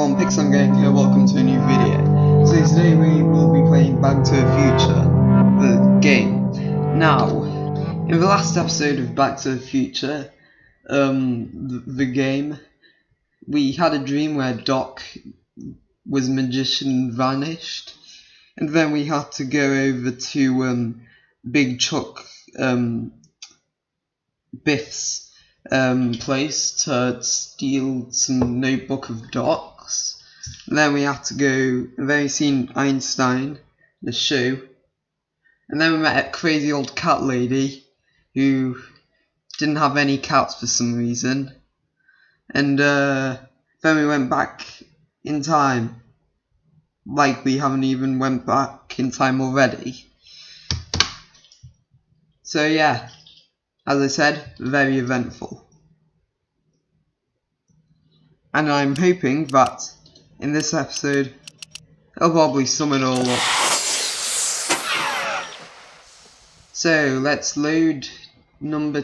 everyone, Pixon Gang here, welcome to a new video. So today we will be playing Back to the Future, the game. Now, in the last episode of Back to the Future, the game, we had a dream where Doc was a magician and vanished, and then we had to go over to Big Chuck Biff's place to steal some notebook of Doc's. And then we had to go, and then we seen Einstein, the show, and then we met a crazy old cat lady who didn't have any cats for some reason, and then we went back in time, like we haven't even went back in time already. So yeah, as I said, very eventful. And I'm hoping that in this episode, I'll probably sum it all up. So let's load number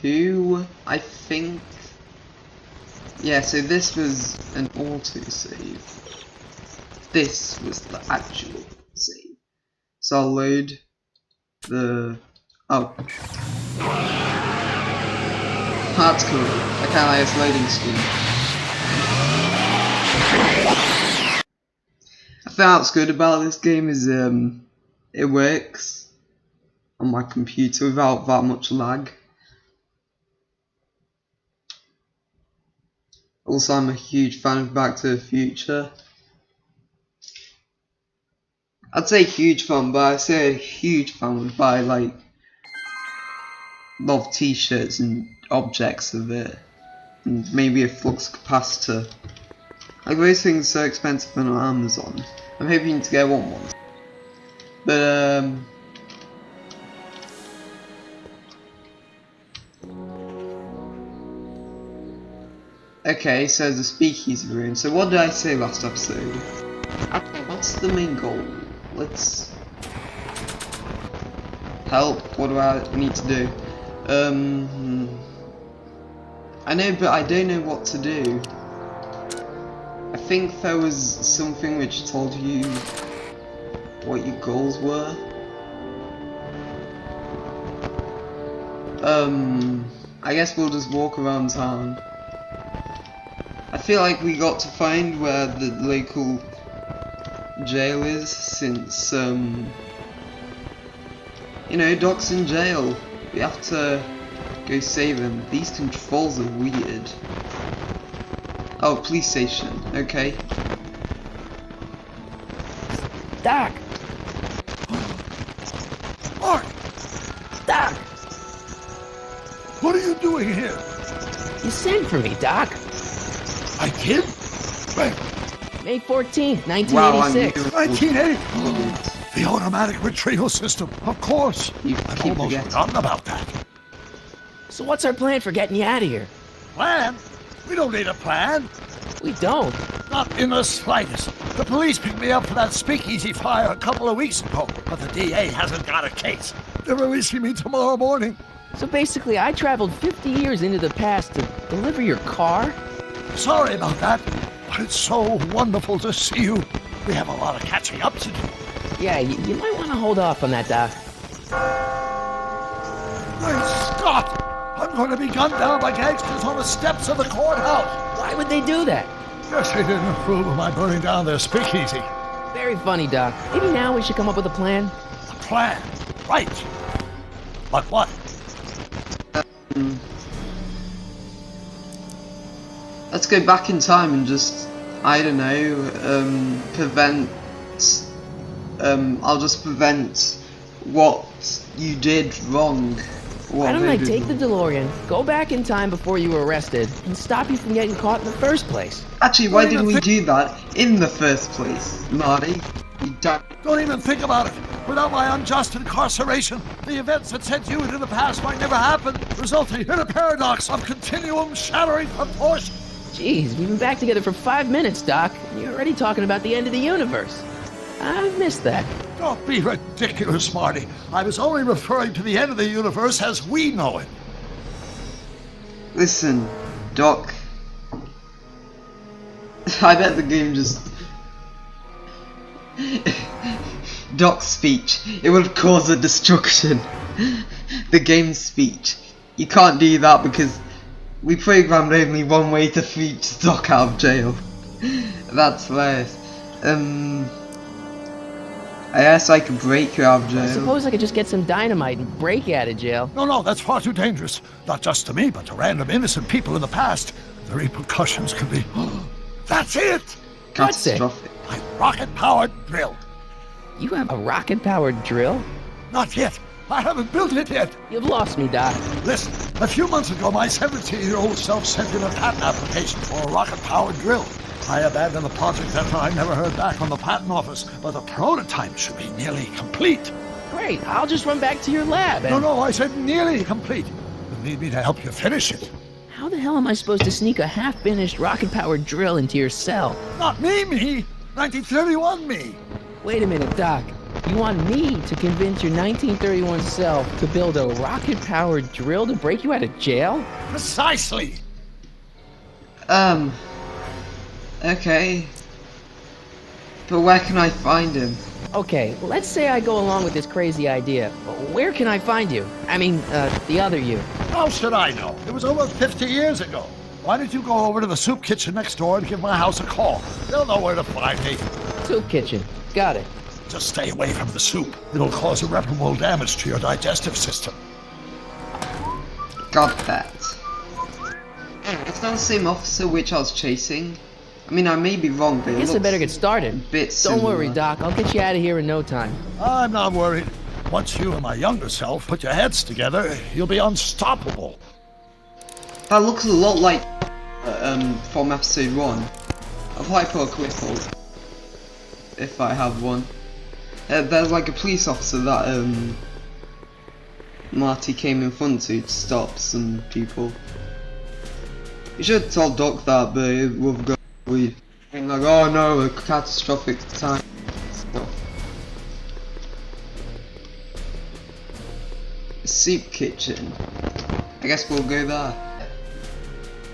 2, I think. Yeah, so this was an autosave. This was the actual save. So I'll load the... oh. That's cool. I kinda like this loading screen. I found what's good about this game is it works on my computer without that much lag. Also, I'm a huge fan of Back to the Future. I'd say huge fan, but I say a huge fan would buy like a lot of t-shirts and objects of it, and maybe a flux capacitor. Like, those things are so expensive on Amazon. I'm hoping to get one once. But okay, so the speakeasy room. So what did I say last episode? What's the main goal? Let's help. What do I need to do? I know, but I don't know what to do. I think there was something which told you what your goals were. I guess we'll just walk around town. I feel like we got to find where the local jail is, since you know, Doc's in jail. We have to go save him. These controls are weird. Oh, police station. Okay. Doc! Mark! Doc! What are you doing here? You sent for me, Doc. I did? When? May 14th, Wow, 1986. 1980? The automatic retrieval system, of course. You I've keep almost forgetting. forgotten about that. So what's our plan for getting you out of here? Plan? We don't need a plan. We don't. Not in the slightest. The police picked me up for that speakeasy fire a couple of weeks ago, but the DA hasn't got a case. They're releasing me tomorrow morning. So basically, I traveled 50 years into the past to deliver your car? Sorry about that, but it's so wonderful to see you. We have a lot of catching up to do. Yeah, you might want to hold off on that, Doc. Great Scott! I'm going to be gunned down by gangsters on the steps of the courthouse. Why would they do that? Guess they didn't approve of my burning down their speakeasy. Very funny, Doc. Maybe now we should come up with a plan. A plan, right? But what? Let's go back in time and just, I don't know, prevent. I'll just prevent what you did wrong. Why don't I take the DeLorean, go back in time before you were arrested, and stop you from getting caught in the first place? Actually, why didn't we do that in the first place, Marty? You Don't even think about it. Without my unjust incarceration, the events that sent you into the past might never happen, resulting in a paradox of continuum shattering proportion. Jeez, we've been back together for 5 minutes, Doc, and you're already talking about the end of the universe. I've missed that. Don't be ridiculous, Marty. I was only referring to the end of the universe as we know it. Listen, Doc. I bet the game just... Doc's speech. It would cause a destruction. The game's speech. You can't do that because we programmed only one way to free Doc out of jail. That's hilarious. I guess I could break you out of jail. I suppose I could just get some dynamite and break you out of jail. No, that's far too dangerous. Not just to me, but to random innocent people in the past. The repercussions could be... That's it! What's it? Catastrophic. My rocket-powered drill. You have a rocket-powered drill? Not yet. I haven't built it yet. You've lost me, Doc. Listen, a few months ago, my 17-year-old self sent in a patent application for a rocket-powered drill. I abandoned the project after I never heard back from the patent office, but the prototype should be nearly complete. Great, I'll just run back to your lab and... No, I said nearly complete. You need me to help you finish it. How the hell am I supposed to sneak a half-finished rocket-powered drill into your cell? Not me. 1931 me. Wait a minute, Doc. You want me to convince your 1931 self to build a rocket-powered drill to break you out of jail? Precisely. Okay. But where can I find him? Okay, let's say I go along with this crazy idea. Where can I find you? I mean, the other you. How should I know? It was over 50 years ago. Why don't you go over to the soup kitchen next door and give my house a call? They'll know where to find me. Soup kitchen. Got it. Just stay away from the soup. It'll cause irreparable damage to your digestive system. Got that. It's not the same officer which I was chasing. I mean, I may be wrong, but I guess I better get started. Don't worry, similar. Doc. I'll get you out of here in no time. I'm not worried. Once you and my younger self put your heads together, you'll be unstoppable. That looks a lot like from episode 1 of Hyper Whipple, if I have one. There's like a police officer that Marty came in front to stop some people. You should have told Doc that, but it would have got weird. Like, oh no, a catastrophic time. Stuff. Soup kitchen. I guess we'll go there.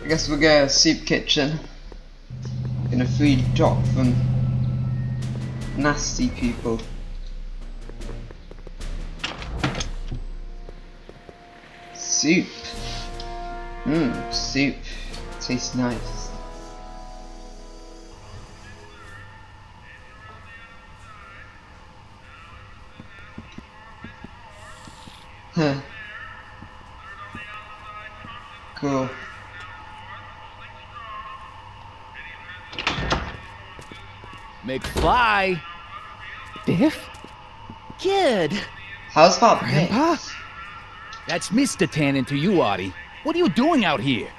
I guess we'll go to soup kitchen. Gonna free Doc from nasty people. Soup. Soup. Tastes nice. Huh. Cool. McFly! Biff? Kid! How's that Grandpa? Biff? That's Mr. Tannen to you, Artie. What are you doing out here?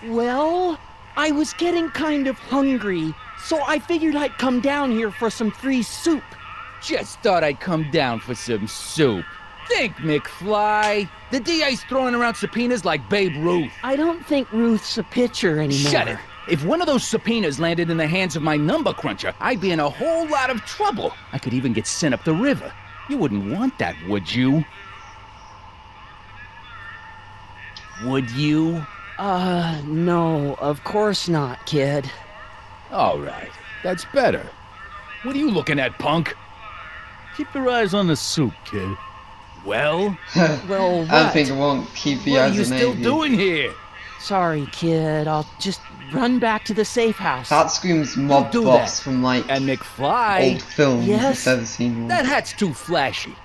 Well, I was getting kind of hungry, so I figured I'd come down here for some free soup. Just thought I'd come down for some soup. Think, McFly. The DA's throwing around subpoenas like Babe Ruth. I don't think Ruth's a pitcher anymore. Shut it. If one of those subpoenas landed in the hands of my number cruncher, I'd be in a whole lot of trouble. I could even get sent up the river. You wouldn't want that, would you? Would you? No, of course not, kid. All right. That's better. What are you looking at, punk? Keep your eyes on the soup, kid. Well? Well, what? I don't think I won't keep you What are as you an still AV. doing here? Sorry, kid. I'll just run back to the safe house. That screams mob do boss that. from like And McFly, old films Yes? I've ever seen one. that hat's too flashy.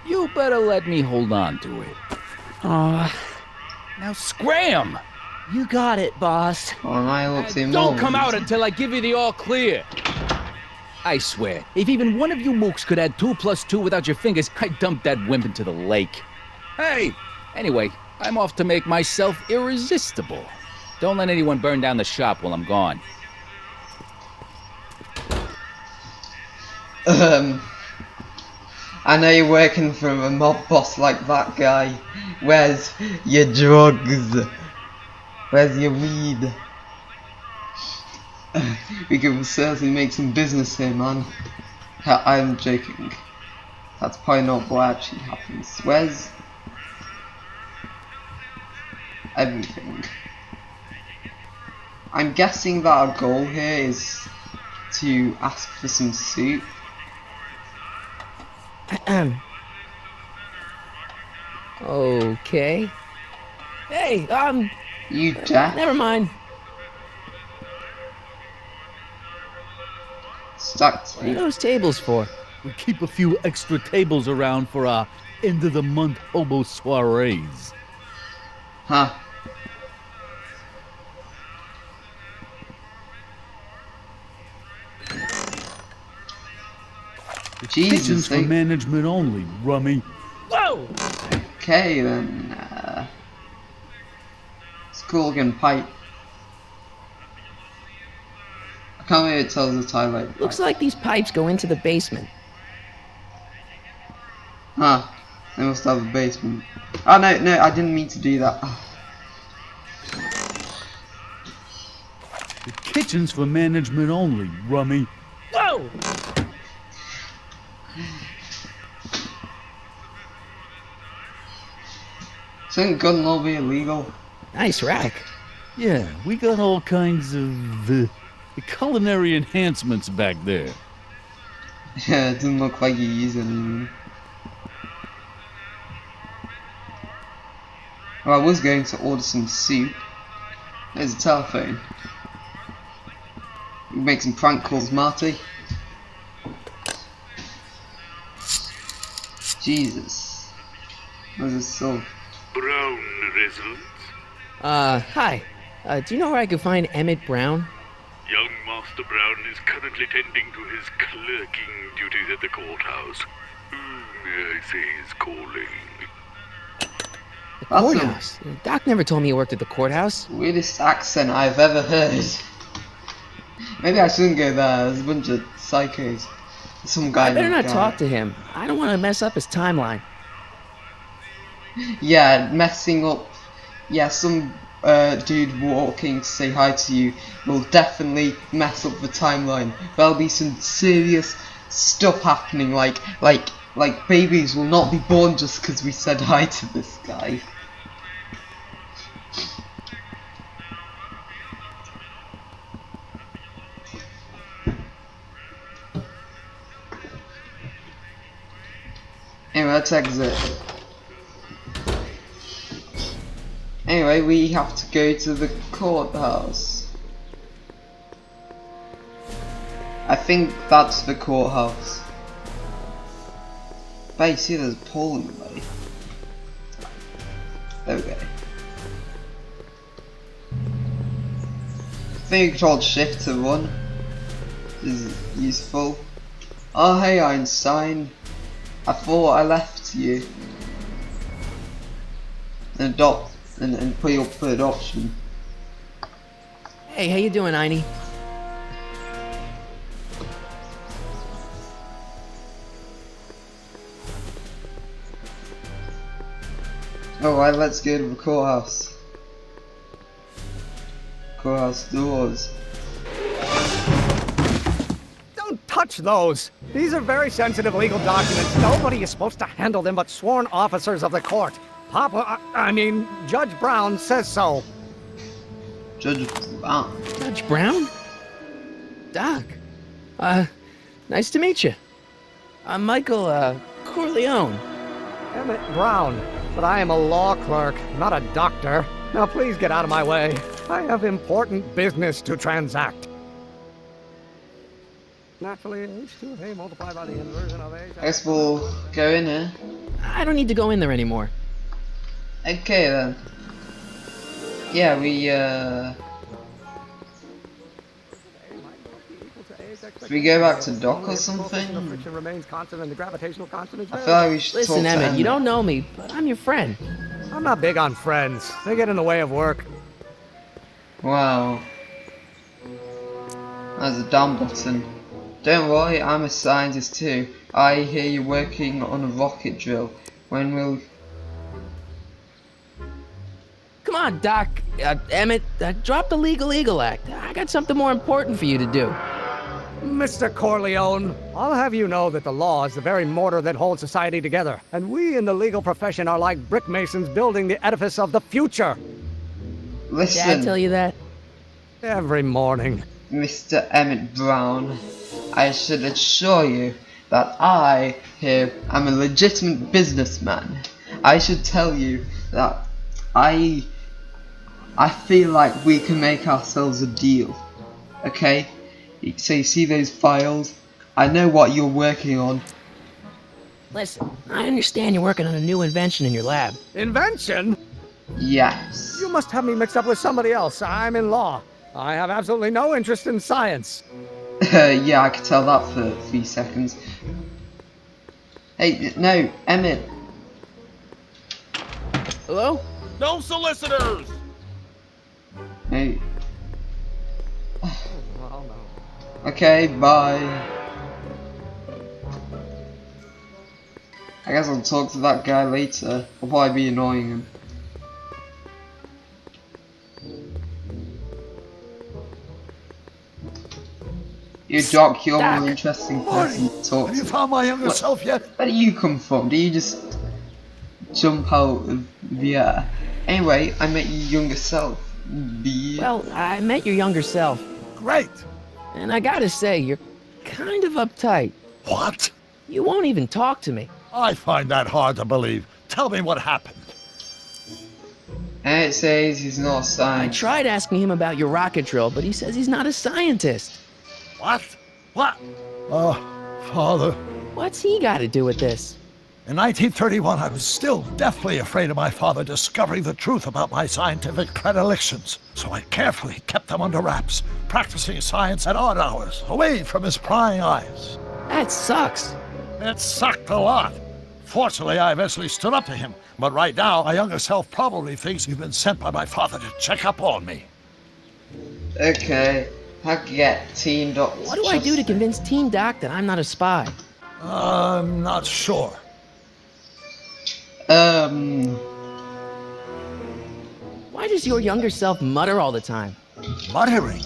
You better let me hold on to it. Now scram! You got it, boss. Oh, and I look And don't come out until I give you the all clear. I swear, if even one of you mooks could add 2 + 2 without your fingers, I'd dump that wimp into the lake. Hey! Anyway, I'm off to make myself irresistible. Don't let anyone burn down the shop while I'm gone. I know you're working for a mob boss like that guy. Where's your drugs? Where's your weed? We can certainly make some business here, man. I'm joking. That's probably not what actually happens. Where's everything? I'm guessing that our goal here is to ask for some soup. Okay. Hey, You deaf? never mind. Stacked What are soup. those tables for? We keep a few extra tables around for our end of the month hobo soirees. Huh. Jesus, Kitchens for they... management only, rummy. Whoa! Okay then. Skulligan pipe. I can't believe it tells the toilet pipe. Looks like these pipes go into the basement. Huh. They must have a basement. Oh no, no, I didn't mean to do that. The kitchen's for management only, rummy. Whoa! Shouldn't gun law be illegal? Nice rack. Yeah, we got all kinds of culinary enhancements back there. Yeah, it doesn't look like you use anything. Well, I was going to order some soup. There's a telephone. We can make some prank calls, Marty. Jesus. What is this so? Brown results. Hi. Do you know where I could find Emmett Brown? Young Master Brown is currently tending to his clerking duties at the courthouse. Who may I say is calling? The That's courthouse. Doc never told me he worked at the courthouse. Weirdest accent I've ever heard. Maybe I shouldn't go there. There's a bunch of psychos. Some guy. I better named not Guy. talk to him. I don't want to mess up his timeline. Yeah, messing up. Yeah, some dude walking to say hi to you will definitely mess up the timeline. There'll be some serious stuff happening, like babies will not be born just because we said hi to this guy. Anyway, let's exit. Anyway, we have to go to the courthouse. I think that's the courthouse. But you see there's a pole in the way. There we go. I think you control shift to run is useful. Oh hey Einstein. I thought I left you. And adopt and put you up for adoption. Hey, how you doing, Einie? Alright, let's go to the courthouse. Courthouse doors. Don't touch those! These are very sensitive legal documents. Nobody is supposed to handle them but sworn officers of the court. Judge Brown says so. Judge Brown. Judge Brown? Doc. Nice to meet you. I'm Michael, Corleone. Emmett Brown. But I am a law clerk, not a doctor. Now please get out of my way. I have important business to transact. Naturally, H2 of A multiplied by the inversion of H. I guess we'll go in here. I don't need to go in there anymore. Okay then. Yeah, should we go back to Doc or something? The friction remains constant and the gravitational constant is I very feel like we should Listen, talk to Emmett, you don't know me, but I'm your friend. I'm not big on friends. They get in the way of work. Wow. That's a dumb button. Don't worry, I'm a scientist too. I hear you're working on a rocket drill. When will... Come on, Doc. Emmett, drop the Legal Eagle Act. I got something more important for you to do. Mr. Corleone, I'll have you know that the law is the very mortar that holds society together, and we in the legal profession are like brick masons building the edifice of the future. Listen. Dad tell you that? Every morning. Mr. Emmett Brown, I should assure you that I here am a legitimate businessman. I should tell you that I feel like we can make ourselves a deal. Okay? So you see those files? I know what you're working on. Listen, I understand you're working on a new invention in your lab. Invention? Yes. You must have me mixed up with somebody else. I'm in law. I have absolutely no interest in science. Yeah, I could tell that for 3 seconds. Hey, no, Emmett. Hello? No solicitors! Hey. Oh, no. Okay, bye. I guess I'll talk to that guy later. I'll probably be annoying him. You Doc, you're a more interesting person to talk Have you to. found my younger What? self yet? Where do you come from? Do you just jump out of the air? Anyway, I met your younger self. Well, I met your younger self, Great. and I gotta say, you're kind of uptight. What? You won't even talk to me. I find that hard to believe. Tell me what happened. And it says he's not a I scientist. tried asking him about your rocket drill, but he says he's not a scientist. What? What? Oh, Father. What's he got to do with this? In 1931, I was still deathly afraid of my father discovering the truth about my scientific predilections, so I carefully kept them under wraps, practicing science at odd hours, away from his prying eyes. That sucks. It sucked a lot. Fortunately, I eventually stood up to him, but right now, my younger self probably thinks you've been sent by my father to check up on me. Okay. How can you get Teen Doc? What do I do to convince Teen Doc that I'm not a spy? I'm not sure. Why does your younger self mutter all the time? Muttering?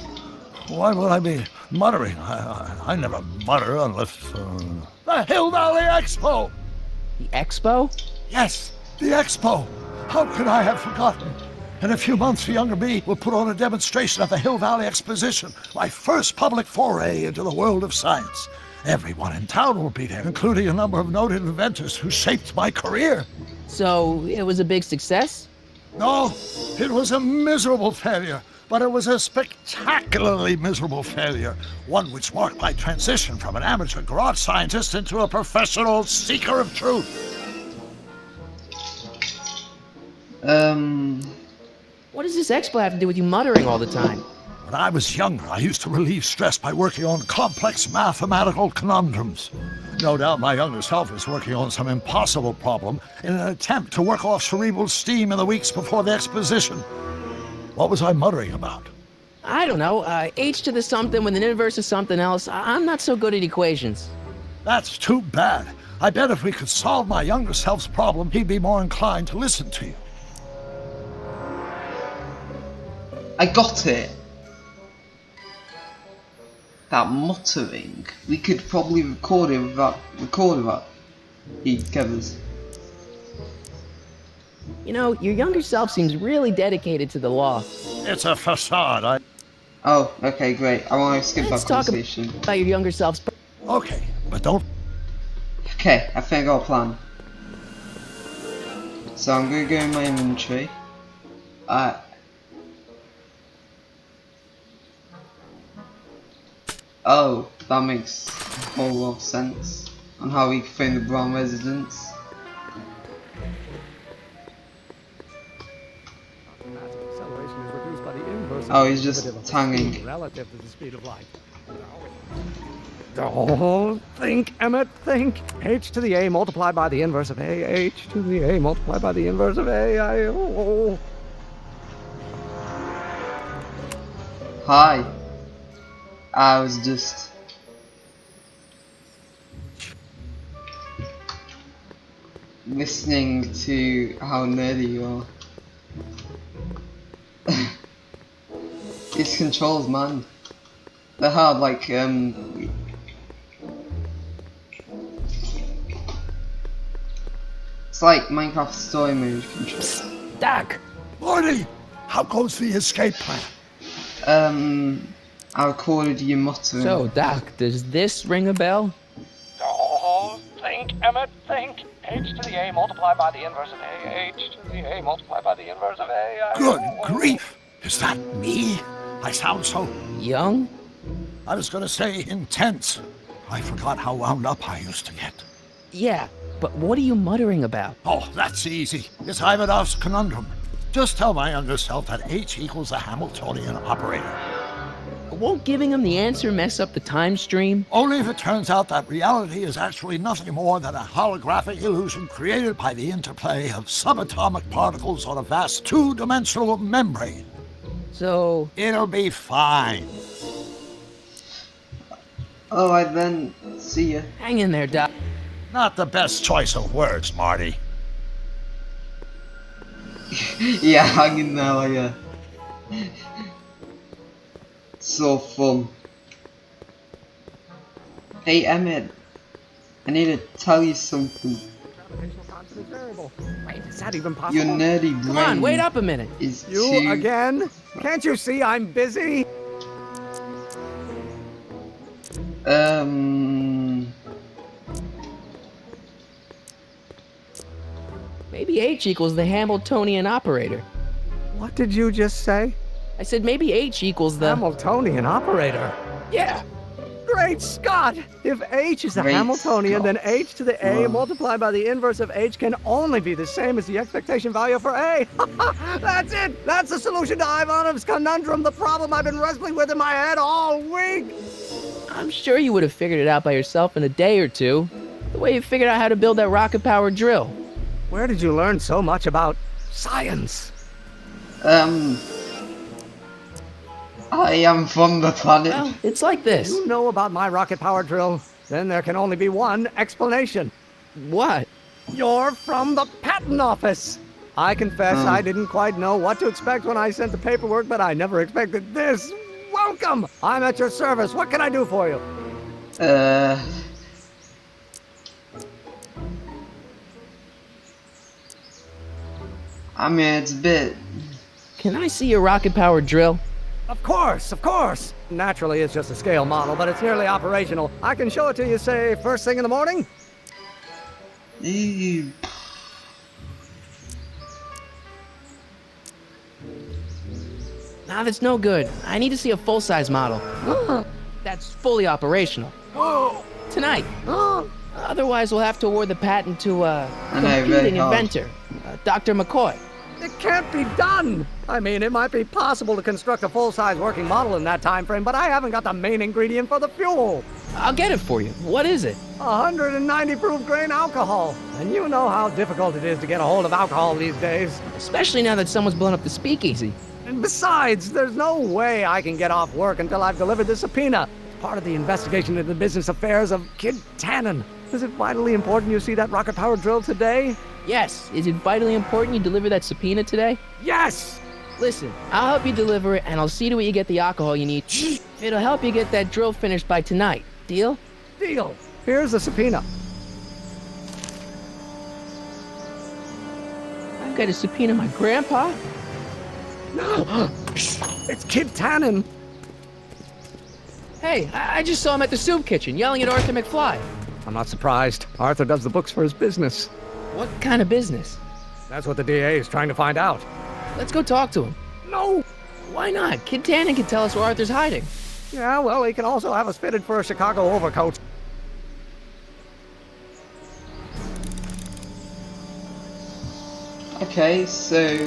Why would I be muttering? I never mutter unless... The Hill Valley Expo! The Expo? Yes, the Expo! How could I have forgotten? In a few months, the younger me will put on a demonstration at the Hill Valley Exposition, my first public foray into the world of science. Everyone in town will be there, including a number of noted inventors who shaped my career. So, it was a big success? No, it was a miserable failure, but it was a spectacularly miserable failure, one which marked my transition from an amateur garage scientist into a professional seeker of truth. What does this Expo have to do with you muttering all the time? When I was younger, I used to relieve stress by working on complex mathematical conundrums. No doubt my younger self is working on some impossible problem in an attempt to work off cerebral steam in the weeks before the exposition. What was I muttering about? I don't know, h to the something with an inverse of something else. I'm not so good at equations. That's too bad. I bet if we could solve my younger self's problem, he'd be more inclined to listen to you. I got it. That muttering. We could probably record it with that recorder he covers. You know, your younger self seems really dedicated to the law. It's a facade. Oh, okay, great. I want to skip Let's that talk conversation. about your younger self's... Okay, but don't... Okay, I think I got a plan. So I'm going to go in my inventory. Oh, that makes a whole lot of sense on how we can find the Brown residence. Acceleration is reduced by the inverse Oh, of he's just derivative of the tonguing. speed relative to the speed of light. Don't think, Emmett, think. H to the A multiplied by the inverse of A. H to the A multiplied by the inverse of A. Hi. I was just... listening to how nerdy you are. These controls, man. They're hard, like, it's like Minecraft story mode controls. Doc! Morty! How goes the escape plan? I recorded you muttering. So, Doc, does this ring a bell? Oh, think, Emmett, think. H to the A multiplied by the inverse of A. H to the A multiplied by the inverse of A. Good grief! Is that me? I sound so... Young? I was gonna say intense. I forgot how wound up I used to get. Yeah, but what are you muttering about? Oh, that's easy. It's Ivanov's conundrum. Just tell my younger self that H equals a Hamiltonian operator. Won't giving him the answer mess up the time stream? Only if it turns out that reality is actually nothing more than a holographic illusion created by the interplay of subatomic particles on a vast two-dimensional membrane. So... It'll be fine. Alright then, see ya. hang in there, Doc. Not the best choice of words, Marty. Yeah, hang in there, like, so fun. Hey Emmett, I need to tell you something. Wait, is that even possible? Your nerdy brain Come on, wait up a minute. is You too... again? Can't you see I'm busy? Maybe H equals the Hamiltonian operator. What did you just say? I said maybe H equals the... Hamiltonian operator. Yeah. Great Scott! If H is a Great Hamiltonian, then Scott. H to the A Wow. multiplied by the inverse of H can only be the same as the expectation value for A. That's it! That's the solution to Ivanov's conundrum, the problem I've been wrestling with in my head all week! I'm sure you would have figured it out by yourself in a day or two. The way you figured out how to build that rocket-powered drill. Where did you learn so much about science? I am from the planet. Well, it's like this. You know about my rocket power drill? Then there can only be one explanation. What? You're from the patent office. I confess I didn't quite know what to expect when I sent the paperwork, but I never expected this. Welcome! I'm at your service. What can I do for you? I mean, it's a bit... Can I see your rocket-powered drill? Of course, of course. Naturally, it's just a scale model, but it's nearly operational. I can show it to you, say, first thing in the morning? Ew. Nah, that's no good. I need to see a full-size model. That's fully operational. Tonight. Otherwise, we'll have to award the patent to a I know, very competing hard. inventor, Dr. McCoy. It can't be done! I mean, it might be possible to construct a full-size working model in that time frame, but I haven't got the main ingredient for the fuel. I'll get it for you. What is it? 190 proof grain alcohol. And you know how difficult it is to get a hold of alcohol these days. Especially now that someone's blown up the speakeasy. And besides, there's no way I can get off work until I've delivered the subpoena. It's part of the investigation into the business affairs of Kid Tannen. Is it vitally important you see that rocket-powered drill today? Yes. Is it vitally important you deliver that subpoena today? Yes! Listen, I'll help you deliver it, and I'll see to it you get the alcohol you need. It'll help you get that drill finished by tonight. Deal? Deal. Here's the subpoena. I've got to subpoena my grandpa? It's Kid Tannen. Hey, I just saw him at the soup kitchen yelling at Arthur McFly. I'm not surprised. Arthur does the books for his business. What kind of business? That's what the DA is trying to find out. Let's go talk to him. No! Why not? Kid Tannen can tell us where Arthur's hiding. Yeah, well, he can also have us fitted for a Chicago overcoat. Okay, so...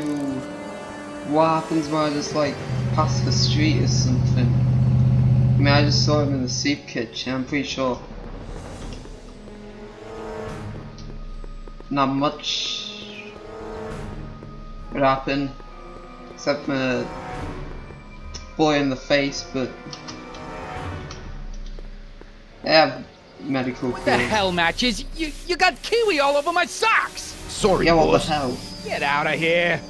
what happens when I just, like, pass the street or something? I mean, I just saw him in the soup kitchen, I'm pretty sure. Not much would happen, except a boy in the face, but they have medical What the field. hell, Matches? You got kiwi all over my socks! Sorry, Yeah, what the boss. hell? Get out of here!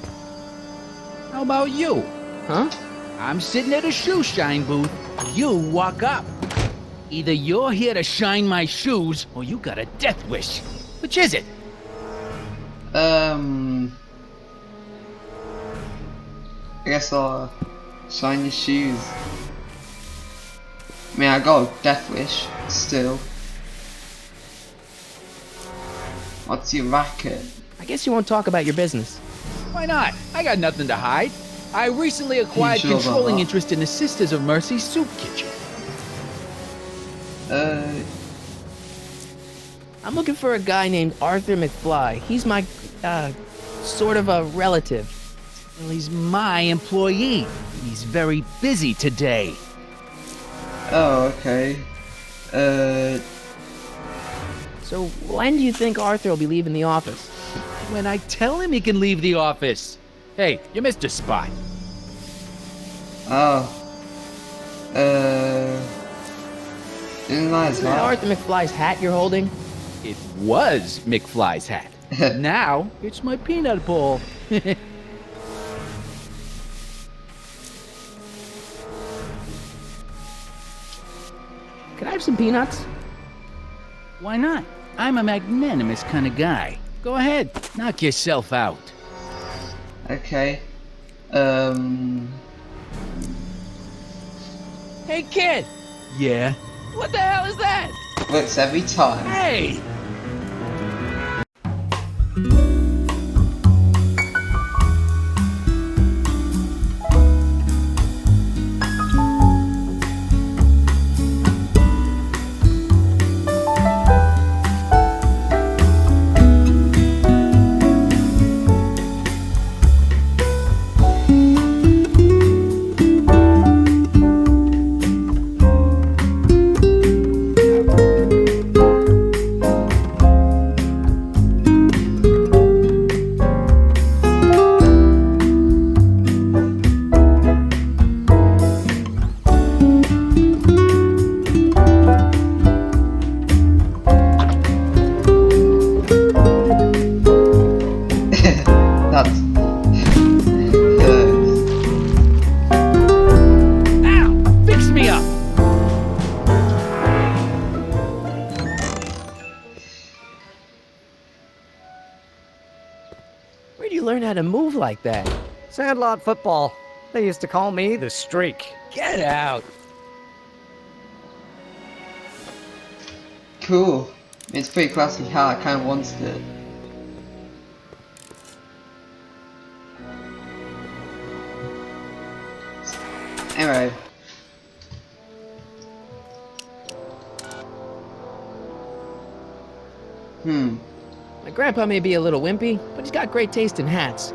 How about you? Huh? I'm sitting at a shoe shine booth. You walk up. Either you're here to shine my shoes, or you got a death wish. Which is it? I guess I'll Shine your shoes. I mean, I got a death wish still. What's your racket? I guess you won't talk about your business. Why not? I got nothing to hide. I recently acquired sure about controlling that? interest in the Sisters of Mercy soup kitchen. I'm looking for a guy named Arthur McFly. He's my, sort of a relative. Well, he's my employee. He's very busy today. Oh, okay. So when do you think Arthur will be leaving the office? When I tell him he can leave the office. Hey, you missed a spot. Oh. Isn't that his Is that hat? Arthur McFly's hat you're holding? It was McFly's hat. Now, it's my peanut bowl. Can I have some peanuts? Why not? I'm a magnanimous kind of guy. Go ahead, knock yourself out. Okay. Hey kid, Yeah? what the hell is that? Works every time. Hey! That's Ow! Fix me up! Where'd you learn how to move like that? Sandlot football. They used to call me the Streak. Get out! cool. It's pretty classic how I kind of wanted it. Anyway. My grandpa may be a little wimpy, but he's got great taste in hats.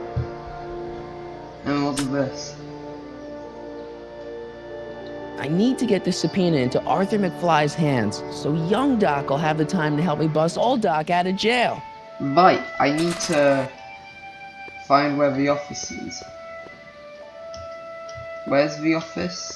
And what's this? I need to get this subpoena into Arthur McFly's hands, so young Doc will have the time to help me bust old Doc out of jail. Right, I need to find where the office is. Where's the office?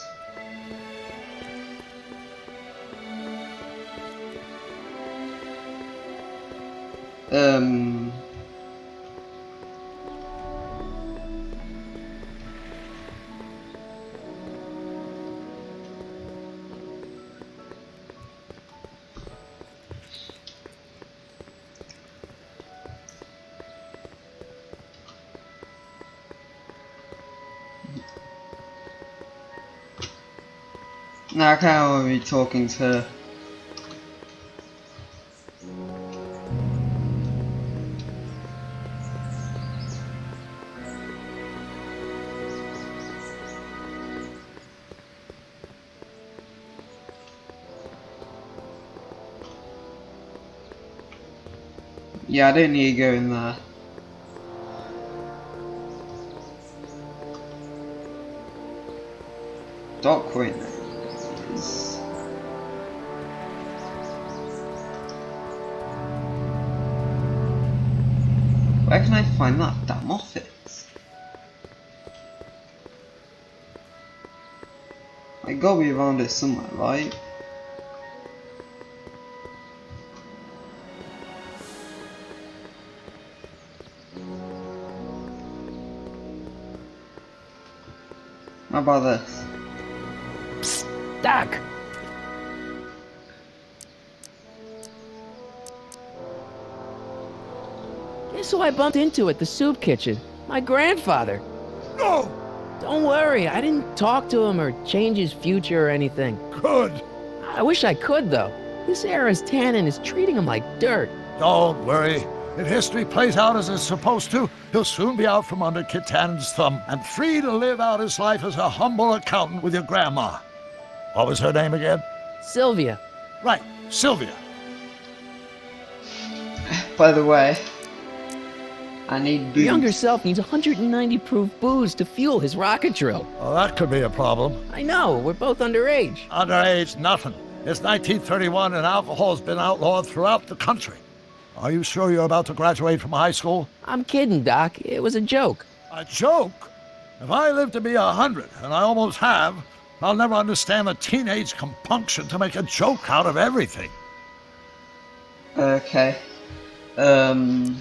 Now I kind of want to be talking to her. Yeah, I don't need to go in there. Doc right now. Where can I find that damn office? I gotta be around it somewhere, right? How about this? Psst, Doc! Guess who I bumped into at the soup kitchen? My grandfather. No! Don't worry, I didn't talk to him or change his future or anything. Good. I wish I could, though. This era's Tannen is treating him like dirt. Don't worry. If history plays out as it's supposed to, he'll soon be out from under Kit Tannen's thumb and free to live out his life as a humble accountant with your grandma. What was her name again? Sylvia. Right, Sylvia. By the way, I need Your booze. younger self needs 190 proof booze to fuel his rocket drill. Well, that could be a problem. I know, we're both underage. Underage, nothing. It's 1931 and alcohol's been outlawed throughout the country. Are you sure you're about to graduate from high school? I'm kidding, Doc. It was a joke. A joke? If I live to be 100, and I almost have, I'll never understand the teenage compunction to make a joke out of everything. Okay. I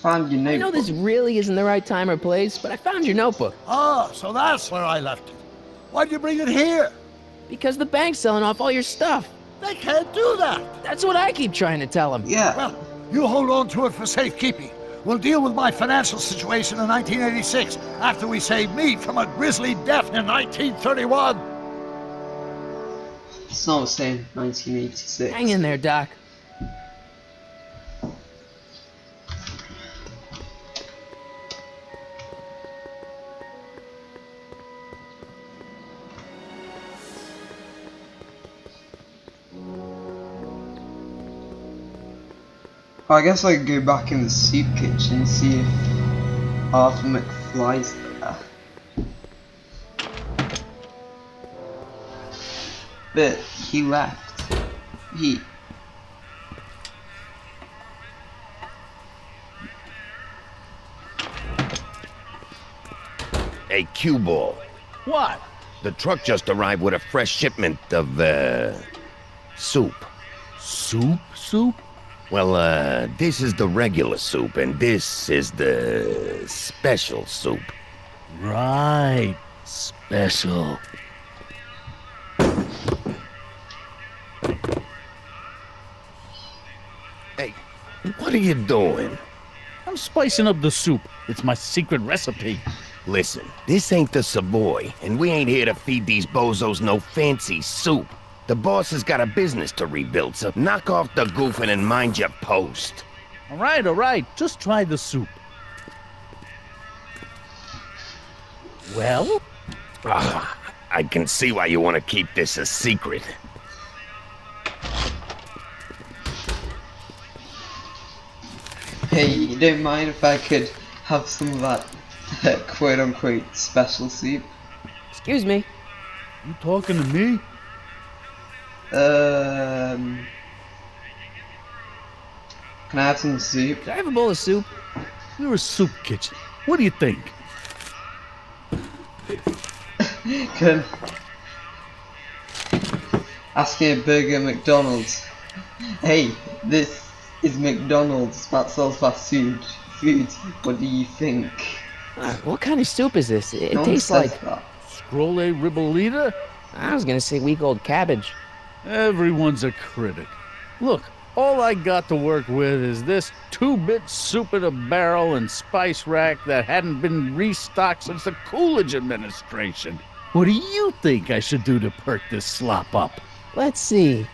found your I know notebook. this really isn't the right time or place, but I found your notebook. Ah, so that's where I left it. Why'd you bring it here? Because the bank's selling off all your stuff. They can't do that. That's what I keep trying to tell him. Yeah. Well, you hold on to it for safekeeping. We'll deal with my financial situation in 1986 after we saved me from a grisly death in 1931. It's not the same. 1986. Hang in there, Doc. I guess I could go back in the soup kitchen and see if Arthur McFly's there. But he left. Hey, Q-Ball. What? The truck just arrived with a fresh shipment of, soup. Soup? Well, this is the regular soup, and this is the special soup. Right. Special. Hey, what are you doing? I'm spicing up the soup. It's my secret recipe. Listen, this ain't the Savoy, and we ain't here to feed these bozos no fancy soup. The boss has got a business to rebuild, so knock off the goofing and mind your post. All right. Just try the soup. Well? I can see why you want to keep this a secret. Hey, you don't mind if I could have some of that quote-unquote special soup? Excuse me. You talking to me? Can I have some soup? Can I have a bowl of soup? We're a soup kitchen. What do you think? Can asking a burger at McDonald's. Hey, this is McDonald's that sells fast food. What do you think? What kind of soup is this? It No one tastes says like... that. Scrolle ribolita? I was gonna say week-old cabbage. Everyone's a critic. Look, all I got to work with is this 2-bit soup in a barrel and spice rack that hadn't been restocked since the Coolidge administration. What do you think I should do to perk this slop up? Let's see.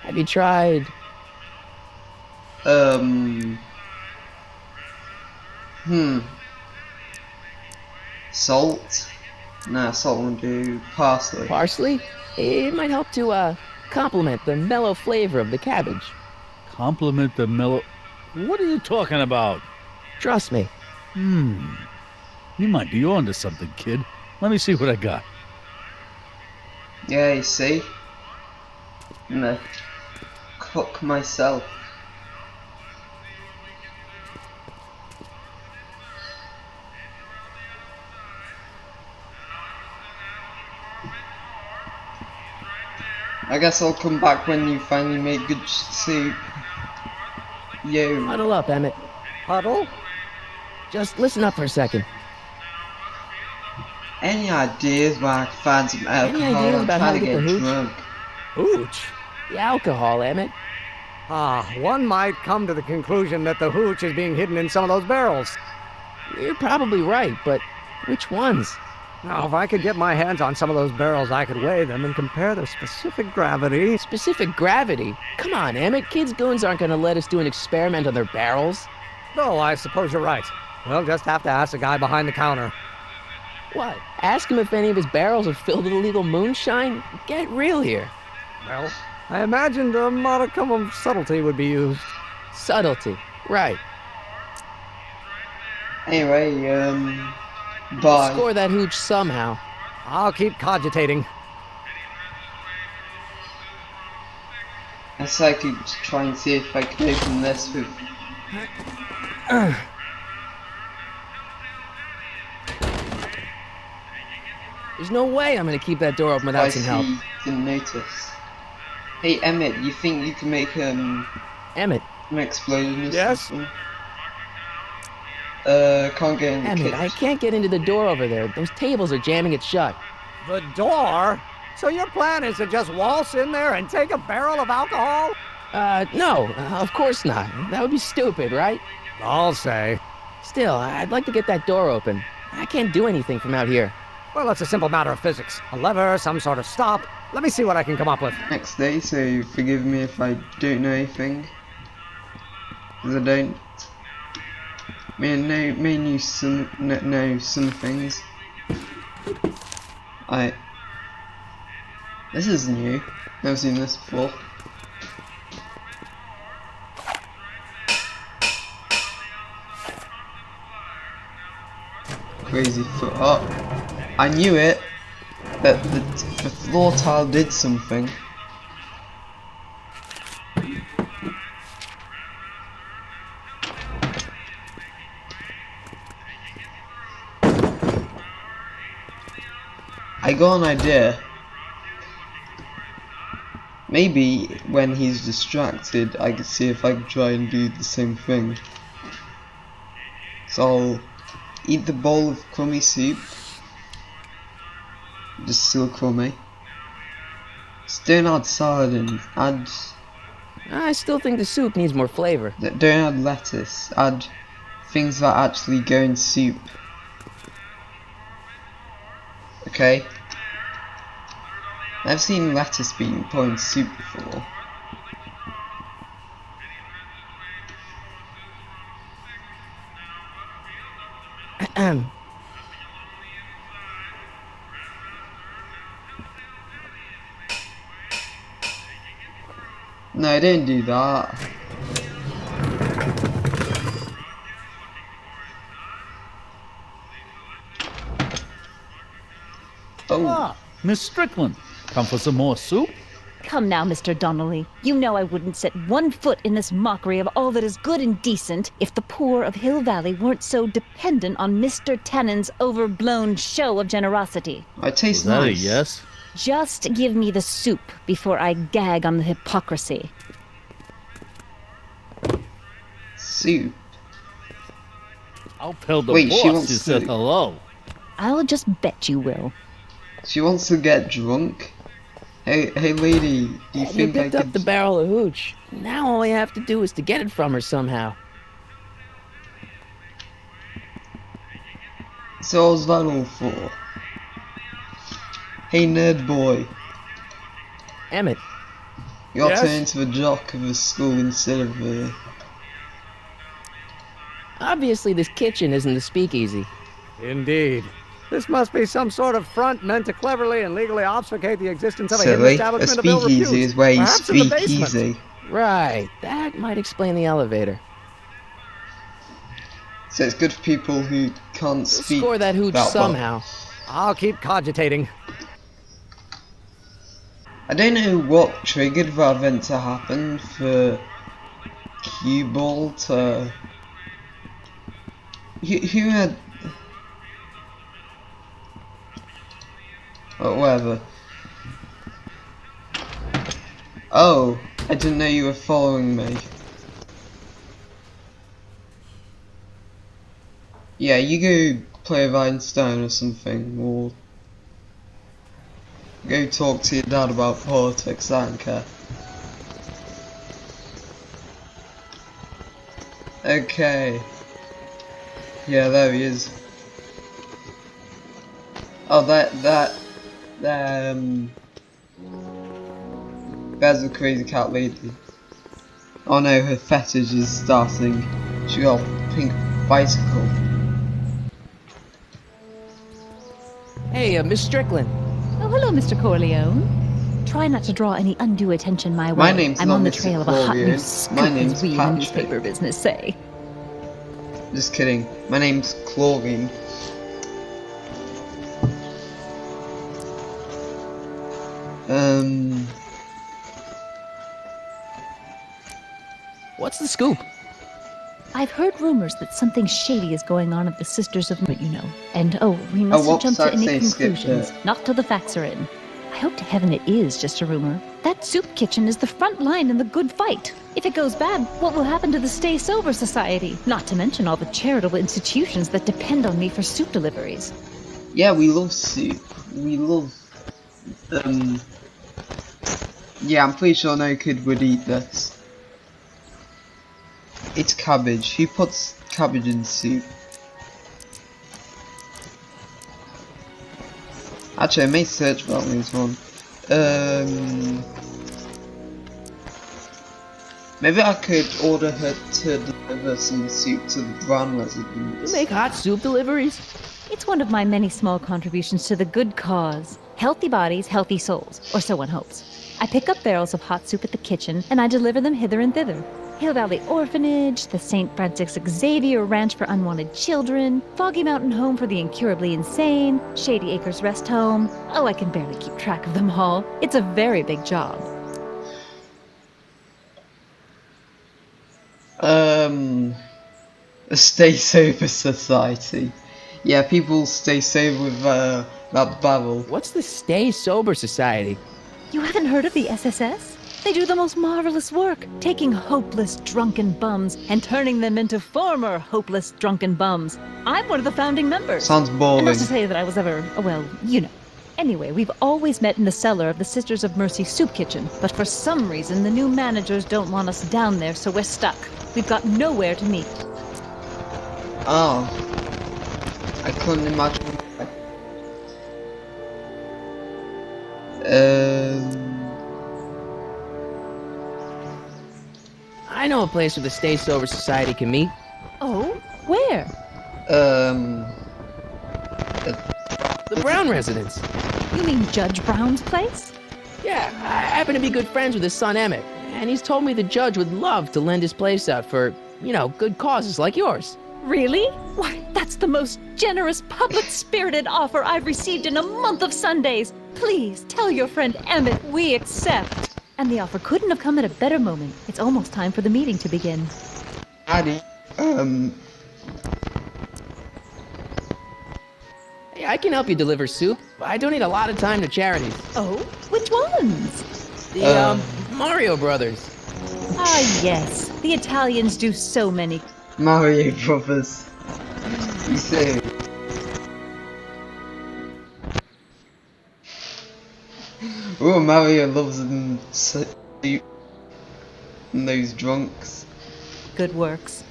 Have you tried... Salt? Nah, salt won't do. Parsley. parsley? It might help to, complement the mellow flavor of the cabbage. Compliment the mellow... What are you talking about? Trust me. You might be onto something, kid. Let me see what I got. Yeah, you see? I'm gonna cook myself. I guess I'll come back when you finally make good soup. Yo. Huddle up, Emmett. Huddle? Just listen up for a second. Any ideas where I can find some alcohol? ideas I'm about how trying to get the hooch? drunk. Hooch? The alcohol, Emmett. One might come to the conclusion that the hooch is being hidden in some of those barrels. You're probably right, but which ones? Now, if I could get my hands on some of those barrels, I could weigh them and compare their specific gravity. Specific gravity? Come on, Emmett. Kids Goons aren't gonna let us do an experiment on their barrels. No, I suppose you're right. We'll just have to ask the guy behind the counter. What? Ask him if any of his barrels are filled with illegal moonshine? Get real here. Well, I imagined a modicum of subtlety would be used. Subtlety. Right. Anyway, bye. Score that hooch somehow. I'll keep cogitating. Guess I could try and see if I can open this with... There's no way I'm gonna keep that door open without some help. I didn't notice. Hey Emmett, you think you can make Emmett. an explosion or Yes? something? Can't get in the Emmett, kitchen. I can't get into the door over there. Those tables are jamming it shut. The door? So your plan is to just waltz in there and take a barrel of alcohol? No, of course not. That would be stupid, right? I'll say. Still, I'd like to get that door open. I can't do anything from out here. Well, it's a simple matter of physics. A lever, some sort of stop. Let me see what I can come up with. Next day, so forgive me if I don't know anything. Because I don't. May know some things. This is new. Never seen this before. Crazy foot up. I knew it. That the floor tile did something. I got an idea. Maybe when he's distracted, I can see if I can try and do the same thing. So I'll eat the bowl of crummy soup. Just still crummy. Just don't add salad in. Add. I still think the soup needs more flavor. Don't add lettuce. Add things that actually go in soup. Okay. I've seen lettuce being put in soup before. No, I didn't do that. Oh. Ah, Miss Strickland, come for some more soup? Come now, Mr. Donnelly. You know I wouldn't set one foot in this mockery of all that is good and decent if the poor of Hill Valley weren't so dependent on Mr. Tannen's overblown show of generosity. I taste That a nice. yes? Just give me the soup before I gag on the hypocrisy. Soup. I'll tell the Wait, she boss wants you said to- hello. I'll just bet you will. She wants to get drunk. Hey lady, do you You think I picked up could... the barrel of hooch. Now all I have to do is to get it from her somehow. So what's that all for? Hey nerd boy, Emmett, you got Yes? turned into a jock of the school instead of obviously this kitchen isn't the speakeasy. Indeed. This must be some sort of front meant to cleverly and legally obfuscate the existence of a hidden silly. A establishment of ill repute. speakeasy is where you Perhaps in the speak basement. easy. Right, that might explain the elevator. So it's good for people who can't speak Score that hooch well. somehow. I'll keep cogitating. I don't know what triggered that event to happen for cue ball to... Who had... Oh, whatever. Oh, I didn't know you were following me. Yeah, you go play with Einstein or something, or go talk to your dad about politics, I don't care. Okay. Yeah, there he is. Oh, there's a crazy cat lady. Oh no, her fetish is starting. She got a pink bicycle. Hey, Miss Strickland. Oh, hello, Mr. Corleone. Try not to draw any undue attention my way. My name's I'm not on the Mr. trail of a hot new Corleone. scoop, My name's as we in the Patrick. newspaper business say. Just kidding. My name's Chlorine. What's the scoop? I've heard rumors that something shady is going on at the Sisters of Mut, you know. And we mustn't whoops, jump to I'd any say skip conclusions. Not till the facts are in. I hope to heaven it is just a rumor. That soup kitchen is the front line in the good fight. If it goes bad, what will happen to the Stay Sober Society? Not to mention all the charitable institutions that depend on me for soup deliveries. Yeah, we love soup. We love... Yeah, I'm pretty sure no kid would eat this. It's cabbage. Who puts cabbage in soup? Actually, I may search about this one. Maybe I could order her to deliver some soup to the Brown residents. You make hot soup deliveries? It's one of my many small contributions to the good cause. Healthy bodies, healthy souls, or so one hopes. I pick up barrels of hot soup at the kitchen, and I deliver them hither and thither. Hill Valley Orphanage, the St. Francis Xavier Ranch for Unwanted Children, Foggy Mountain Home for the Incurably Insane, Shady Acres Rest Home. Oh, I can barely keep track of them all. It's a very big job. A Stay Sober Society. Yeah, people stay sober with that barrel. What's the Stay Sober Society? You haven't heard of the SSS? They do the most marvelous work, taking hopeless drunken bums and turning them into former hopeless drunken bums. I'm one of the founding members. Sounds boring. And not to say that I was ever, well, you know. Anyway, we've always met in the cellar of the Sisters of Mercy soup kitchen, but for some reason the new managers don't want us down there, so we're stuck. We've got nowhere to meet. Oh. I couldn't imagine. I know a place where the Stay Sober Society can meet. Oh? Where? The Brown residence. You mean Judge Brown's place? Yeah, I happen to be good friends with his son Emmett, and he's told me the judge would love to lend his place out for, you know, good causes like yours. Really? Why, that's the most generous, public-spirited offer I've received in a month of Sundays. Please, tell your friend Emmett we accept. And the offer couldn't have come at a better moment. It's almost time for the meeting to begin. Addy, Hey, I can help you deliver soup. I donate a lot of time to charities. Oh? Which ones? The, Mario Brothers. Ah, yes. The Italians do so many. Mario Brothers. You say. Oh, Mario loves them soup and those drunks. Good works.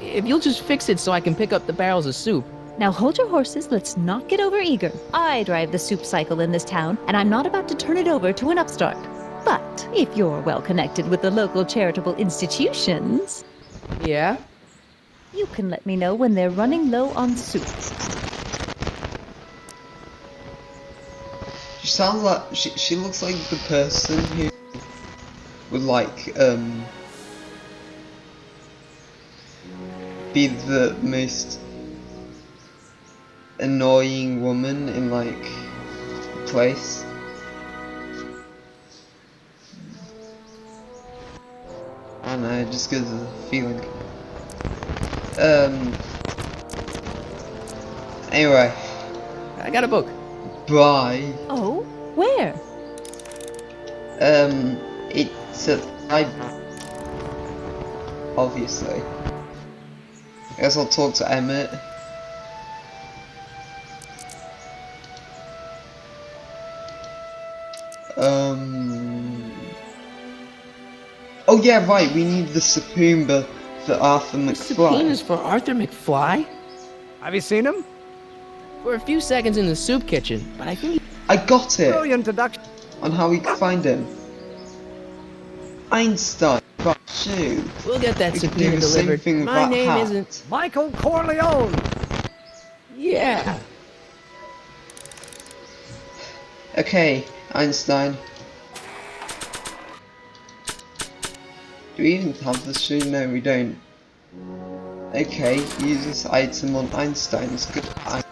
If you'll just fix it so I can pick up the barrels of soup. Now hold your horses, let's not get over eager. I drive the soup cycle in this town, and I'm not about to turn it over to an upstart. But if you're well connected with the local charitable institutions... Yeah? You can let me know when they're running low on soup. She sounds like she looks like the person who would like be the most annoying woman in like a place. I don't know, it just gives a feeling. Anyway. I got a book. Bye. Oh? Where? It's at obviously. I guess I'll talk to Emmett. Oh yeah, right, we need the Sapumba for Arthur McFly. Subpoenas for Arthur McFly? Have you seen him? For a few seconds in the soup kitchen, but I think I got it! Brilliant deduction. On how we can find him. Einstein, but shoot. we'll get that We could do subpoena the same delivered. thing with My that name hat. isn't... Michael Corleone. Yeah. Okay, Einstein. Do we even have the shoe? No, we don't. Okay, use this item on Einstein. It's good for Einstein.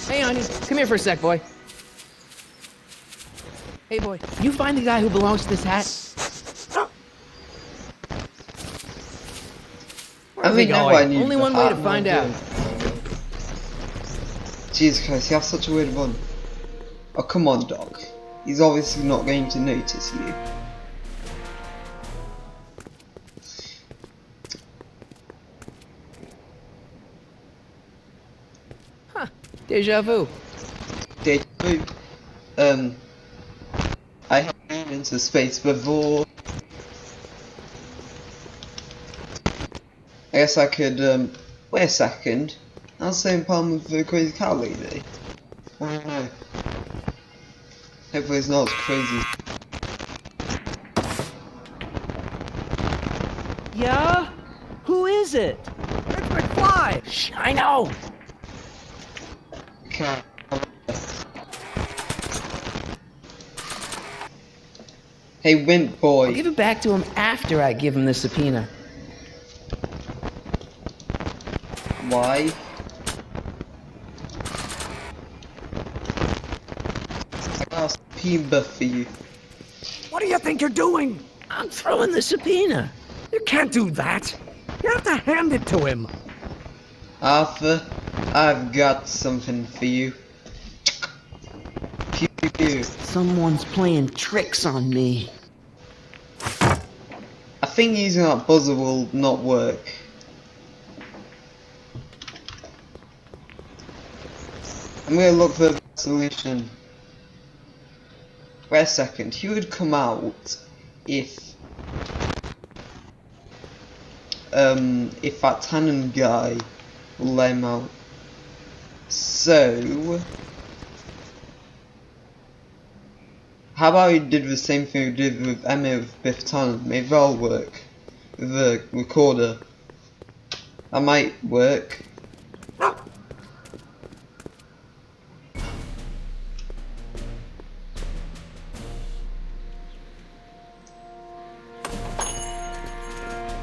Hey, honey, come here for a sec, boy. Hey, boy, you find the guy who belongs to this hat? I think now I need Only the one way hat, to find no out. good. Jesus Christ, you have such a weird one. Oh, come on, Doc. He's obviously not going to notice you. Deja vu. Deja vu. I have been into space before. I guess I could, wait a second. That's the same problem with the crazy cat lady. I don't know. Hopefully it's not as crazy. Yeah? Who is it? It's McFly. Shh, I know. Cat. Hey, Wimp I'll boy. give it back to him after I give him the subpoena. Why? I got a subpoena for you. What do you think you're doing? I'm throwing the subpoena. You can't do that. You have to hand it to him. Arthur, I've got something for you. Pew pew pew. Someone's playing tricks on me. I think using that buzzer will not work. I'm gonna look for a solution. Wait a second, he would come out if that Tannen guy will let him out. So how about we did the same thing we did with Emma with Biff Tannen? Maybe that'll work. With the recorder. That might work.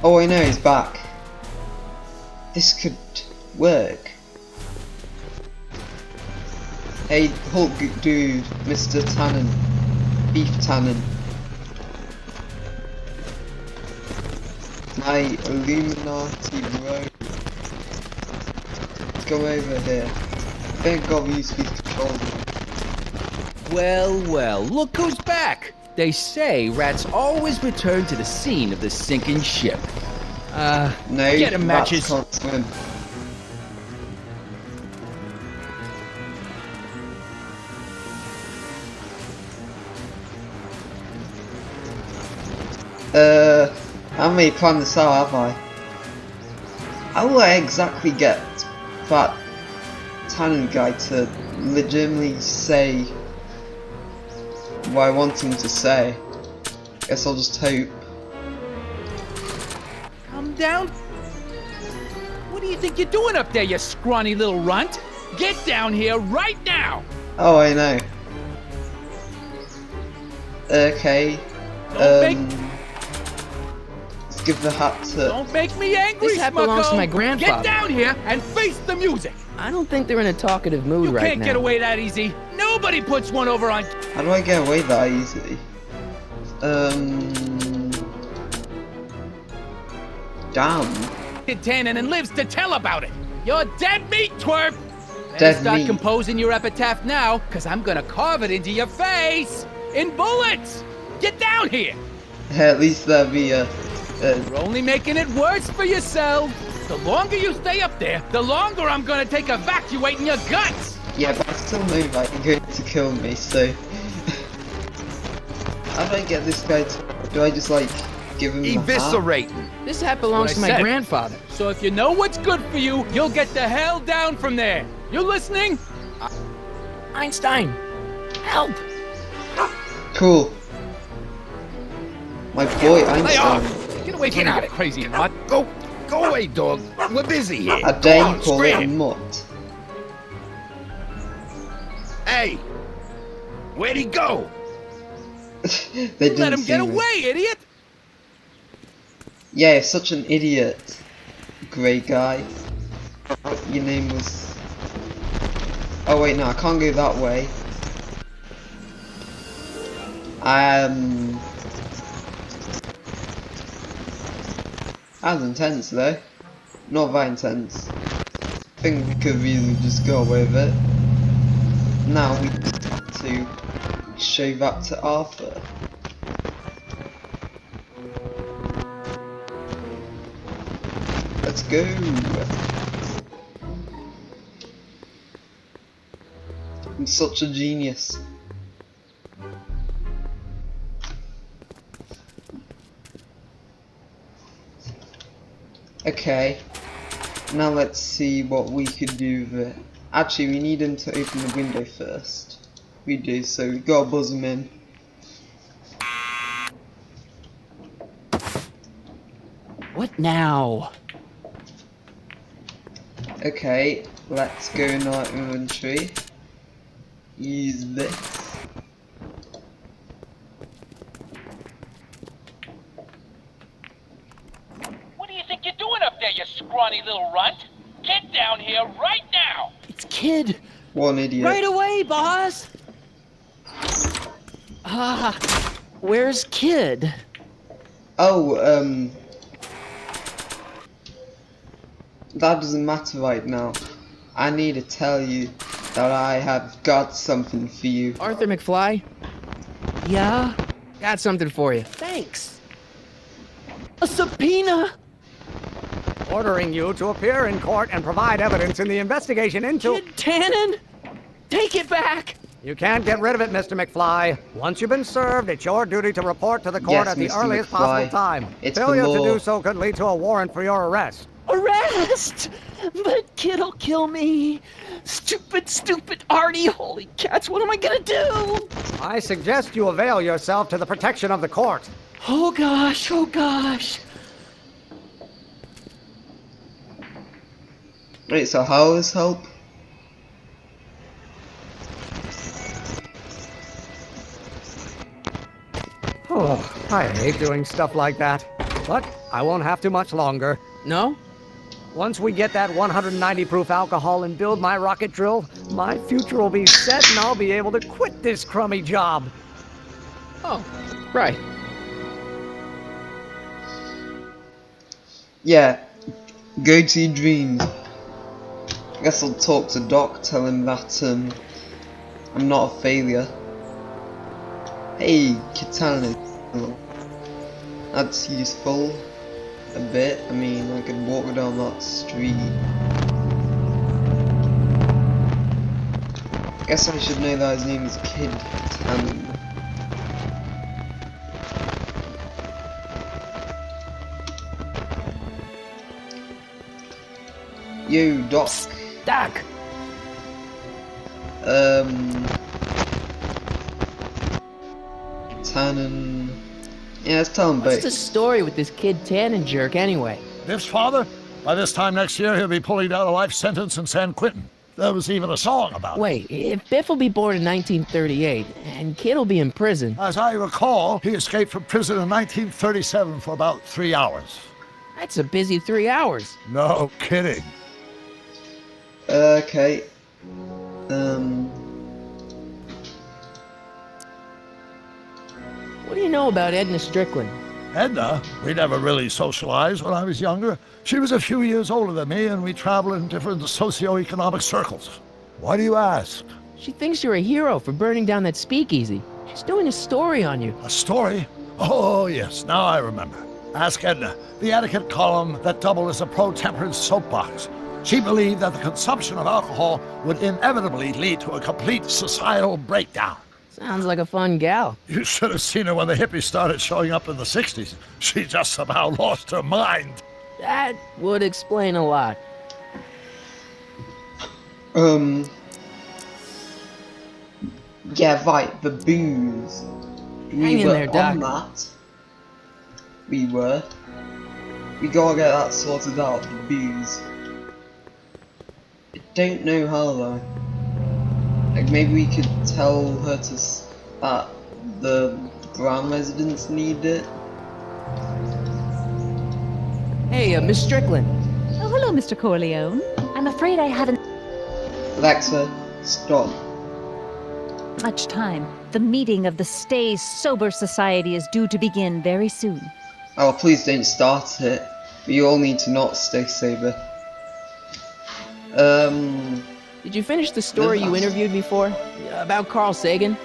Oh, I know, he's back. This could work. Hey, Hulk dude, Mr. Tannen. Beef Tannen. My Illuminati bro. Let's go over here. Thank God we used to be controlled. Well, well, look who's back! They say rats always return to the scene of the sinking ship. No, get him, rats Matches. can't swim. I haven't really planned this out, have I? How will I exactly get that Tannen guy to legitimately say what I want him to say? Guess I'll just hope. Come down. What do you think you're doing up there, you scrawny little runt? Get down here right now! Oh, I know. Okay. Let's give the hat to... Don't make me angry, This hat belongs to my grandfather. Get down here and face the music! I don't think they're in a talkative mood You right can't now. get away that easy. Nobody puts one over on... How do I get away that easily? Damn. Tannen and lives to tell about it. You're dead meat, twerp! Dead Better start meat. composing your epitaph now, cause I'm gonna carve it into your face! In bullets! Get down here! At least there'll be a... You're only making it worse for yourself! The longer you stay up there, the longer I'm gonna take evacuating your guts! Yeah, but I still know that you're going to kill me, so... How do I get this guy to... Do I just, like, give him the hat. Eviscerating. This hat belongs to What I my said. grandfather. So if you know what's good for you, you'll get the hell down from there. You listening? Einstein, help! Cool. My boy Lay Einstein. off! Get away from me, you crazy mutt. Go away, dog. We're busy here. I dare Go you on, call it a scram. mutt. Hey, where'd he go? They didn't Let him see get me. away, idiot! Yeah, you're such an idiot, grey guy. Your name was... Oh wait, no, I can't go that way. That was intense though. Not that intense. I think we could really just go away with it. Now we just have to show that to Arthur. Let's go. I'm such a genius. Okay, now let's see what we could do with it. Actually, we need him to open the window first. We do, so we gotta buzz him in. What now? Okay, let's go in our inventory. Use this. What do you think you're doing up there, you scrawny little runt? Get down here right now! It's Kid. One idiot. Right away, boss. Ah, where's Kid? Oh, that doesn't matter right now. I need to tell you that I have got something for you. Arthur McFly? Yeah? Got something for you. Thanks. A subpoena? Ordering you to appear in court and provide evidence in the investigation into... Kid Tannen? Take it back! You can't get rid of it, Mr. McFly. Once you've been served, it's your duty to report to the court Yes, at the Mr. earliest McFly. possible time. It's the Failure to law. do so could lead to a warrant for your arrest. Arrest! But Kid'll kill me. Stupid, stupid Artie. Holy cats, what am I gonna do? I suggest you avail yourself to the protection of the court. Oh gosh, oh gosh. Wait, so how is help? Oh, I hate doing stuff like that. But I won't have to much longer. No? Once we get that 190 proof alcohol and build my rocket drill, my future will be set and I'll be able to quit this crummy job. Oh, right. Yeah, go to your dreams. I guess I'll talk to Doc, tell him that I'm not a failure. Hey, Kitana. That's useful. A bit. I mean, I could walk down that street. Guess I should know that his name is Kid Tannen. Yo, Doc. Doc! Tannen. Yeah, let's tell him What's both. the story with this Kid Tannen jerk anyway? Biff's father? By this time next year, he'll be pulling down a life sentence in San Quentin. There was even a song about it. Wait, if Biff will be born in 1938, and Kid will be in prison... As I recall, he escaped from prison in 1937 for about 3 hours. That's a busy 3 hours. No kidding. Okay. What do you know about Edna Strickland? Edna, we never really socialized when I was younger. She was a few years older than me, and we traveled in different socioeconomic circles. Why do you ask? She thinks you're a hero for burning down that speakeasy. She's doing a story on you. A story? Oh, yes, now I remember. Ask Edna, the etiquette column that doubled as a pro-temperance soapbox. She believed that the consumption of alcohol would inevitably lead to a complete societal breakdown. Sounds like a fun gal. You should have seen her when the hippies started showing up in the 60s. She just somehow lost her mind. That would explain a lot. Yeah, right, the booze. Hang in there, Doc. On that. We were. We gotta get that sorted out, the booze. I don't know how though. Like maybe we could tell her that the Brown residents need it. Hey, Miss Strickland. Oh, hello, Mr. Corleone. I'm afraid I haven't Alexa, stop. much time. The meeting of the Stay Sober Society is due to begin very soon. Oh, please don't start it. We all need to not stay sober. Did you finish the story you interviewed me for? About Carl Sagan?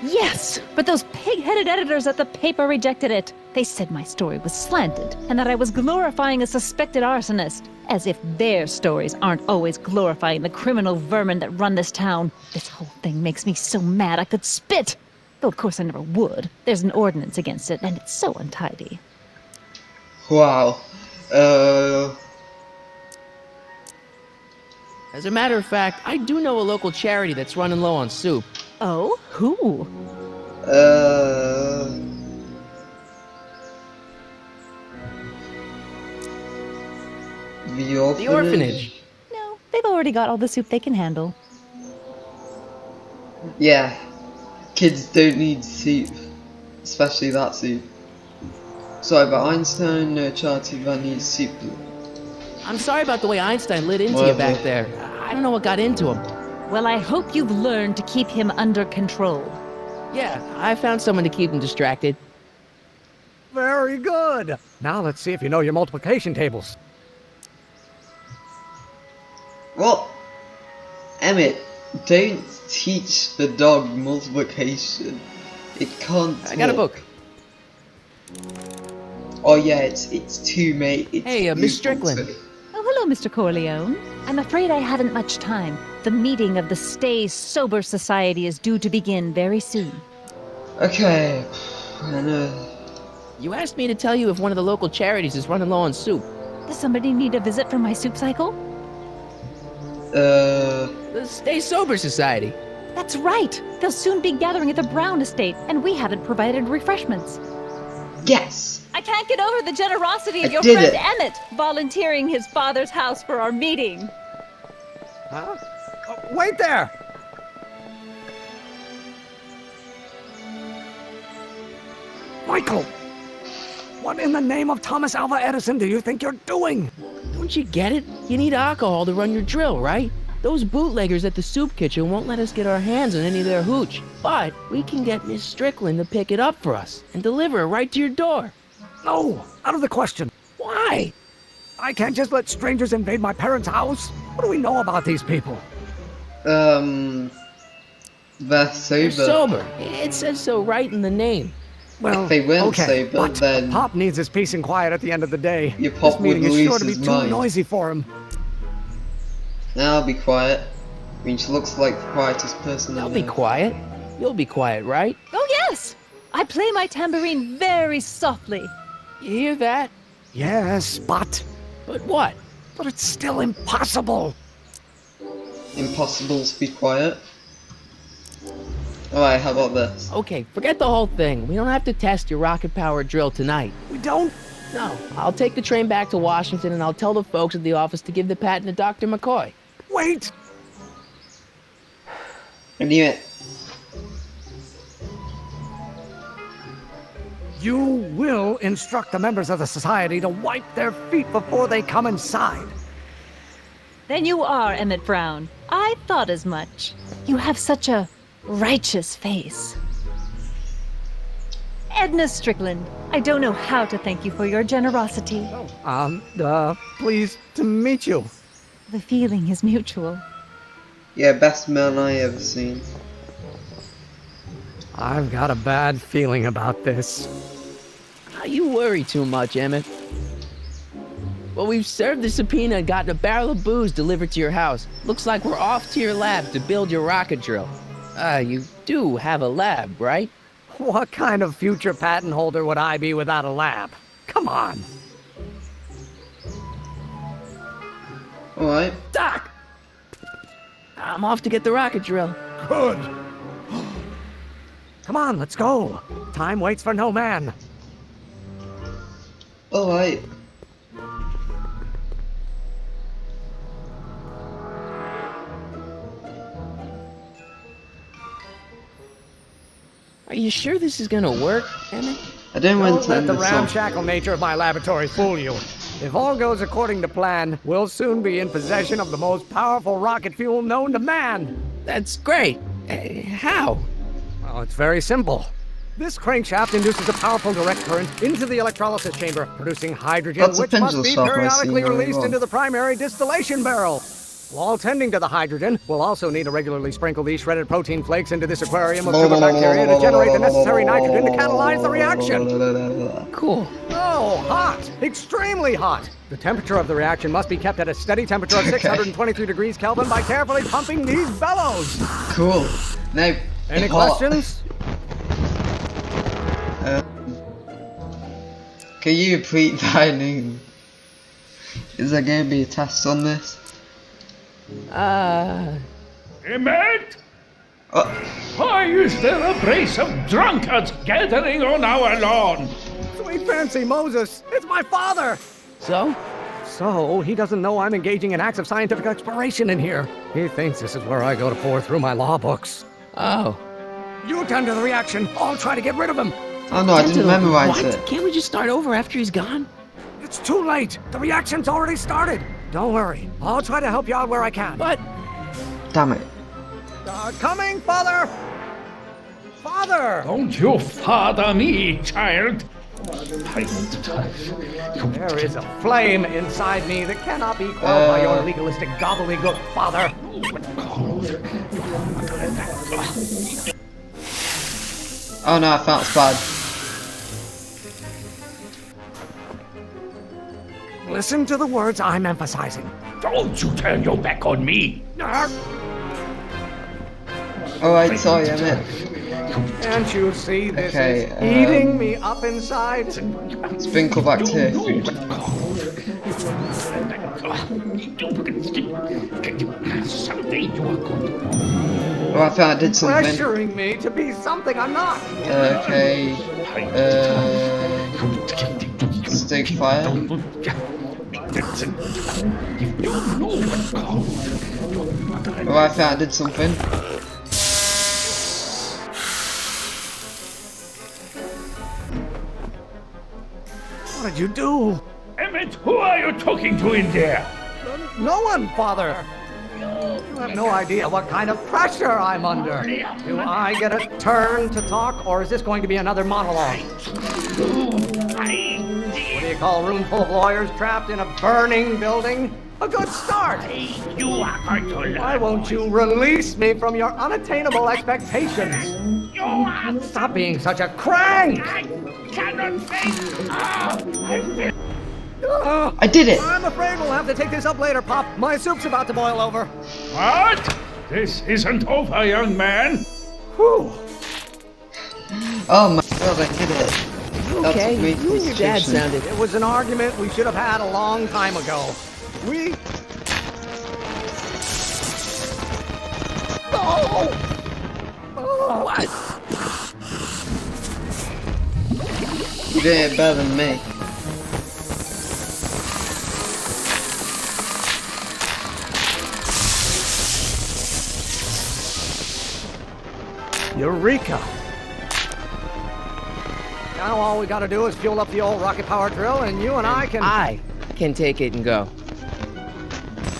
Yes, but those pig-headed editors at the paper rejected it. They said my story was slanted, and that I was glorifying a suspected arsonist. As if their stories aren't always glorifying the criminal vermin that run this town. This whole thing makes me so mad I could spit. Though of course I never would. There's an ordinance against it, and it's so untidy. Wow. As a matter of fact, I do know a local charity that's running low on soup. Oh? Who? The orphanage? The orphanage. No, they've already got all the soup they can handle. Yeah. Kids don't need soup. Especially that soup. Sorry, but Einstein, no charity that needs soup. I'm sorry about the way Einstein lit into you back there. I don't know what got into him. Well, I hope you've learned to keep him under control. Yeah, I found someone to keep him distracted. Very good. Now let's see if you know your multiplication tables. What? Emmett, don't teach the dog multiplication. It can't talk. I got a book. Oh yeah, it's two, mate. It's Hey, Miss Strickland. Oh, hello, Mr. Corleone. I'm afraid I haven't much time. The meeting of the Stay Sober Society is due to begin very soon. Okay, I know. You asked me to tell you if one of the local charities is running low on soup. Does somebody need a visit from my soup cycle? The Stay Sober Society. That's right. They'll soon be gathering at the Brown estate, and we haven't provided refreshments. Yes! I can't get over the generosity of I your did friend it. Emmett volunteering his father's house for our meeting. Huh? Oh, wait there! Michael! What in the name of Thomas Alva Edison do you think you're doing? Don't you get it? You need alcohol to run your drill, right? Those bootleggers at the soup kitchen won't let us get our hands on any of their hooch. But we can get Miss Strickland to pick it up for us and deliver it right to your door. No, out of the question. Why? I can't just let strangers invade my parents' house. What do we know about these people? They're sober. They're sober. It says so right in the name. Well, If they weren't okay, sober, but then Pop needs his peace and quiet at the end of the day. Your Pop This meeting would is lose sure to be his too mind. noisy for him. Now I'll be quiet. I mean, she looks like the quietest person I I'll know. be quiet. You'll be quiet, right? Oh, yes! I play my tambourine very softly. You hear that? Yes, but But what? it's still impossible. Impossible to be quiet. Alright, how about this? Okay, forget the whole thing. We don't have to test your rocket-powered drill tonight. We don't. No, I'll take the train back to Washington and I'll tell the folks at the office to give the patent to Dr. McCoy. Wait. I knew it. You will instruct the members of the society to wipe their feet before they come inside. Then you are Emmett Brown. I thought as much. You have such a righteous face. Edna Strickland, I don't know how to thank you for your generosity. Pleased to meet you. The feeling is mutual. Yeah, best man I ever seen. I've got a bad feeling about this. You worry too much, Emmett. Well, we've served the subpoena and gotten a barrel of booze delivered to your house. Looks like we're off to your lab to build your rocket drill. You do have a lab, right? What kind of future patent holder would I be without a lab? Come on. Alright. Doc! I'm off to get the rocket drill. Good. Come on, let's go. Time waits for no man. Alright. Are you sure this is gonna work, Emmett? I don't want Don't to let end the this off. ramshackle nature of my laboratory fool you. If all goes according to plan, we'll soon be in possession of the most powerful rocket fuel known to man. That's great. How? Well, it's very simple. This crankshaft induces a powerful direct current into the electrolysis chamber, producing hydrogen, That's a which must pencil be sharpener periodically scene, released really into the primary distillation barrel. While tending to the hydrogen, we'll also need to regularly sprinkle these shredded protein flakes into this aquarium of bacteria to generate the necessary nitrogen to catalyze the reaction. Cool. Oh, hot! Extremely hot! The temperature of the reaction must be kept at a steady temperature of 623 degrees Kelvin by carefully pumping these bellows. Cool. Now, Any hot. questions? Can you repeat that name? Is there going to be a test on this? Emmett? Why is there a brace of drunkards gathering on our lawn? Sweet fancy Moses, it's my father! So? So, he doesn't know I'm engaging in acts of scientific exploration in here. He thinks this is where I go to pore through my law books. Oh. You tend to the reaction. I'll try to get rid of him. Oh no, I didn't memorize What? it. Can't we just start over after he's gone? It's too late. The reaction's already started. Don't worry. I'll try to help you out where I can. But... Damn it. Coming, father! Father! Don't you father me, child. There is a flame inside me that cannot be quelled by your legalistic gobbledygook, father. Oh no, I felt bad. Listen to the words I'm emphasizing. Don't you turn your back on me. Alright, sorry, Emmett. Can't you see this Okay, is eating me up inside? Sprinkle back to food. Oh, I thought I did something. Pressuring me to be something I'm not. Okay. Stake fire. Oh, I thought I did something. What did you do? Emmett, who are you talking to in there? No one, father. You have no idea what kind of pressure I'm under. Do I get a turn to talk, or is this going to be another monologue? What do you call a room full of lawyers trapped in a burning building? A good start. You are going to learn. Why won't you release me from your unattainable expectations? Stop being such a crank! I cannot face. I did it! I'm afraid we'll have to take this up later, Pop. My soup's about to boil over. What? This isn't over, young man. Whew. Oh my god, I did it. Okay, That's you and your dad decision. sounded... It was an argument we should have had a long time ago. We... Oh! What? You did it better than me. Eureka! Now all we gotta do is fuel up the old rocket power drill and you and I can take it and go.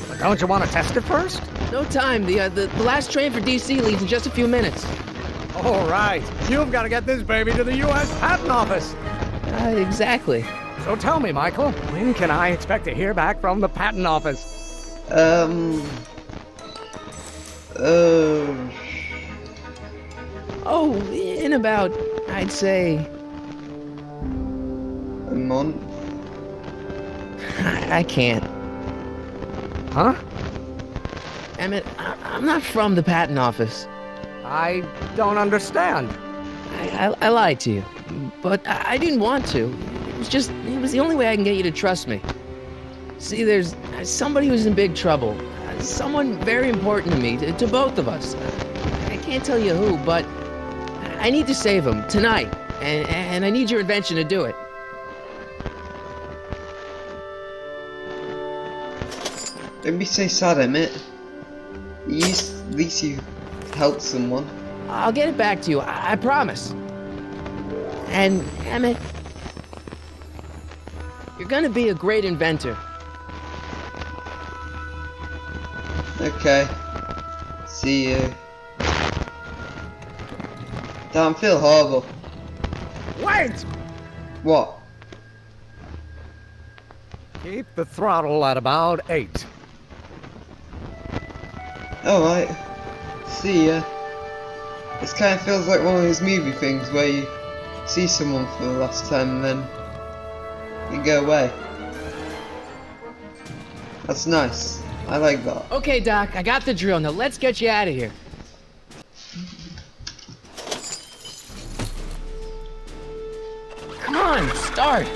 But don't you want to test it first? No time. The last train for DC leaves in just a few minutes. All right. You've got to get this baby to the U.S. Patent Office. Exactly. So tell me, Michael, when can I expect to hear back from the Patent Office? Oh, in about, I'd say... a month. I can't. Huh? Emmett, I'm not from the patent office. I don't understand. I lied to you, but I didn't want to. It was the only way I can get you to trust me. See, there's somebody who's in big trouble. Someone very important to me, to both of us. I can't tell you who, but I need to save him tonight, and I need your invention to do it. Don't be so sad, Emmett. At least you helped someone. I'll get it back to you, I promise. And, Emmett, you're gonna be a great inventor. Okay. See you. Damn, I feel horrible. Wait! What? Keep the throttle at about 8. Alright. See ya. This kind of feels like one of those movie things where you see someone for the last time and then you go away. That's nice. I like that. Okay, Doc, I got the drill. Now let's get you out of here. Come on, start.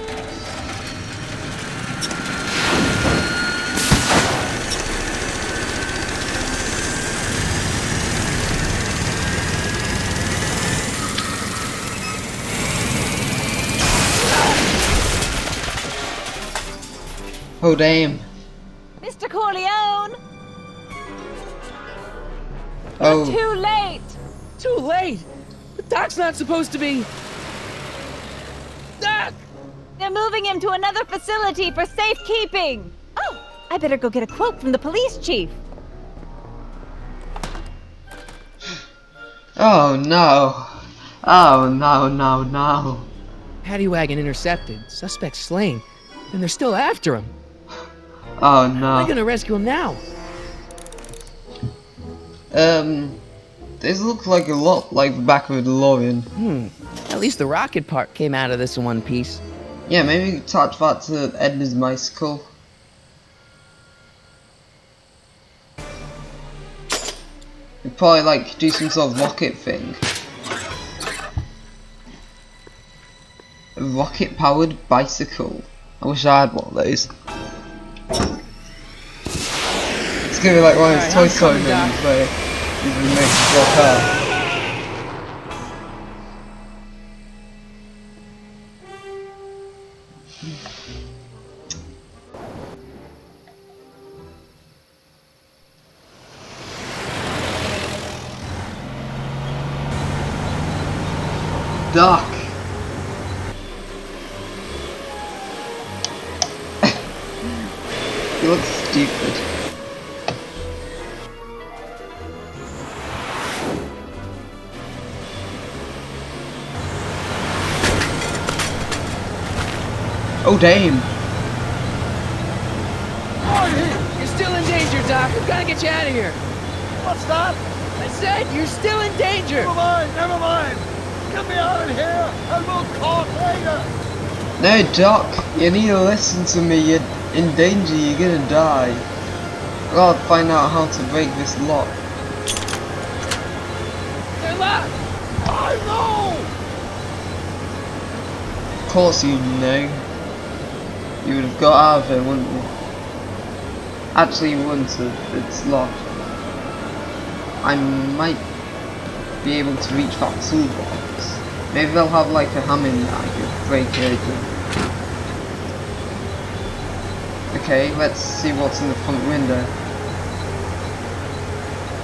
Oh damn. Mr. Corleone! Oh. You're too late! Too late? The Doc's not supposed to be... Doc! They're moving him to another facility for safekeeping! Oh, I better go get a quote from the police chief. Oh no. Oh no. Paddy wagon intercepted. Suspect slain. And they're still after him. Oh no. How am I gonna rescue him now? This looks like a lot like the back of a DeLorean. At least the rocket part came out of this in one piece. Yeah, maybe attach that to Edna's bicycle. You'd probably like do some sort of rocket thing. A rocket powered bicycle. I wish I had one of those. It's gonna be like one of those Toy Story movies where you can make it walk out. Doc. You look stupid. Oh damn. You're still in danger, Doc. We've got to get you out of here. What's that? I said you're still in danger. Never mind. Get me out of here and we'll talk later. No, Doc, you need to listen to me. You're in danger, you're gonna die. I gotta find out how to break this lock. They're locked. I know. Of course you know. You would have got out of it, wouldn't you? Actually, you wouldn't have. It's locked. I might be able to reach that toolbox. Maybe they'll have like a hammer that I could break it open. Okay, let's see what's in the front window.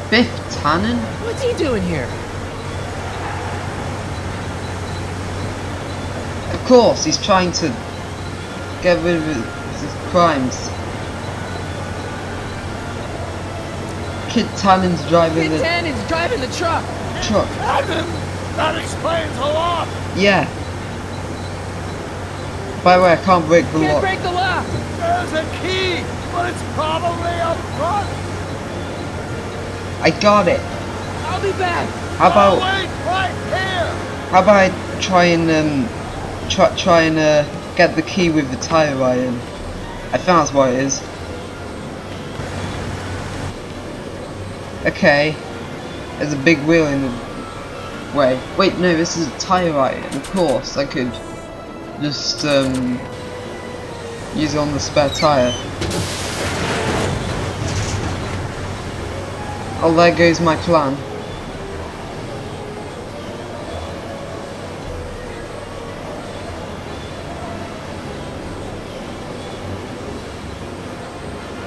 Biff Tannen? What's he doing here? Of course, he's trying to get rid of his crimes. Kid Tannen's driving Kid Tannen's driving the truck. That explains a lot. Yeah. By the way, I can't break the Can't lock. break the lock. There's a key, but it's probably up front. I got it. I'll be back. How about Wait right here. how about I try and get the key with the tire iron? I think that's what it is. Okay. There's a big wheel in the way. Wait, no, this is a tire iron. Of course, I could just use it on the spare tire. Oh, there goes my plan.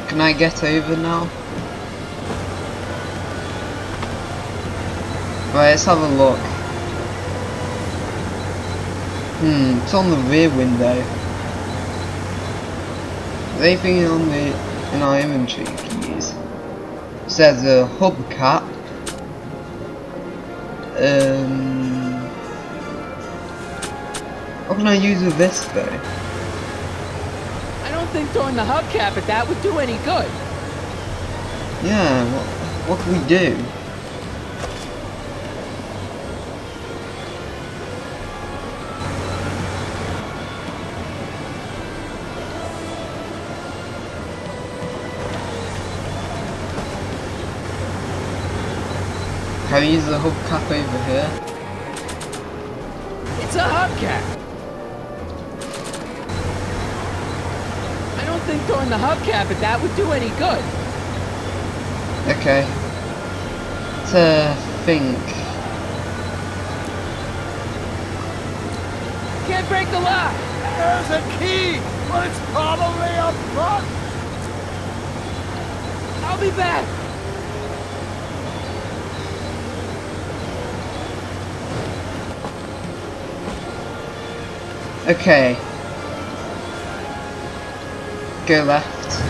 Can I get over now? Right, let's have a look. It's on the rear window. Is anything on in our inventory we can use? It says a hubcap. What can I use with this though? I don't think throwing the hubcap at that would do any good. Yeah, what can we do? Can I use the hubcap over here? It's a hubcap. I don't think throwing the hubcap at that would do any good. Okay. To think. Can't break the lock. There's a key, but it's probably up front. I'll be back. Okay. Go left.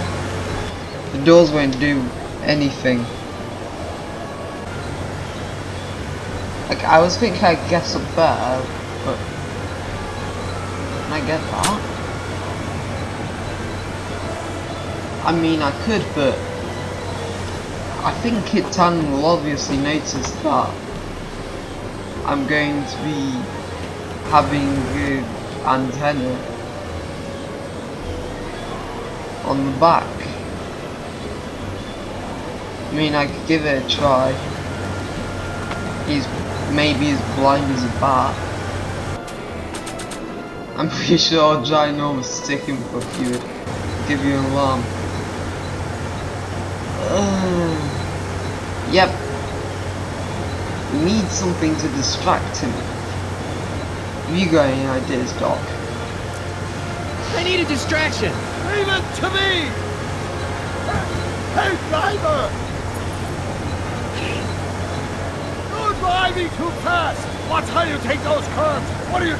The doors won't do anything. Like, I was thinking I'd guess up there, but can I get that? I mean, I could, but I think Kid Tan will obviously notice that I'm going to be having an antenna on the back. I mean, I could give it a try. He's maybe as blind as a bat. I'm pretty sure a ginormous stick in front of you would give you an alarm. Yep. We need something to distract him. Have you got any ideas, Doc? I need a distraction. Leave it to me! Hey, driver! Don't drive me too fast! Watch how you take those curves! What are you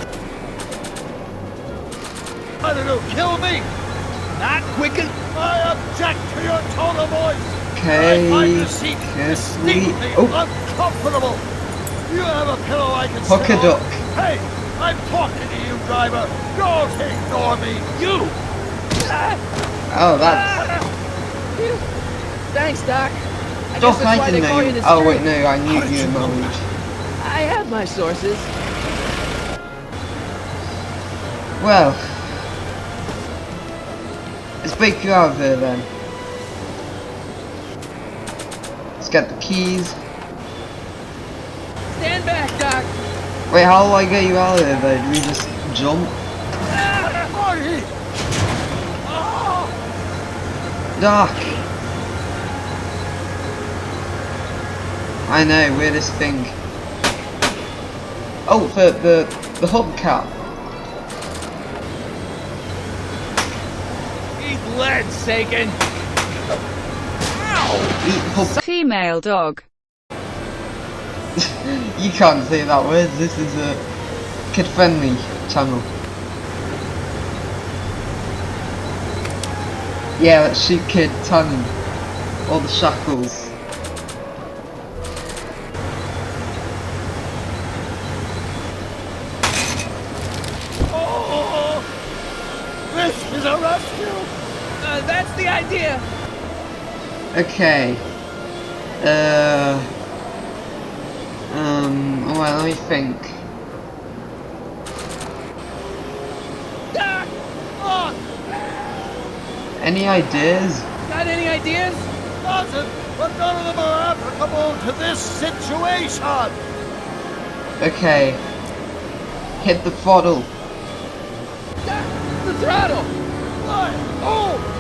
trying to do? Kill me? Not quicken! I object to your tone of voice! Okay, I find the seat carefully. distinctly uncomfortable! You have a pillow I can Hook sit a on? duck. Hey! I'm talking to you, driver! Don't ignore me! You! Oh, that's... Thanks, Doc. I Doc, guess that's why I they didn't call know you you. the Oh, Streak. wait, no, I knew you in knowledge. I have my sources. Well, let's break you out of here then. Let's get the keys. Stand back, Doc. Wait, how do I get you out of here though? Do we just jump? Marty! Doc! I know, weirdest thing. Oh, the hubcap. Eat lead, Sagan. Eat hub. Female dog. You can't say that word. This is a kid-friendly channel. Yeah, let's shoot Kid Tan. All the shackles. Oh! This is a rescue! That's the idea. Okay. Well, let me think. Doc! Any ideas? Got any ideas? Doesn't but none of them are applicable to this situation. Okay. Hit the throttle. The throttle! Oh!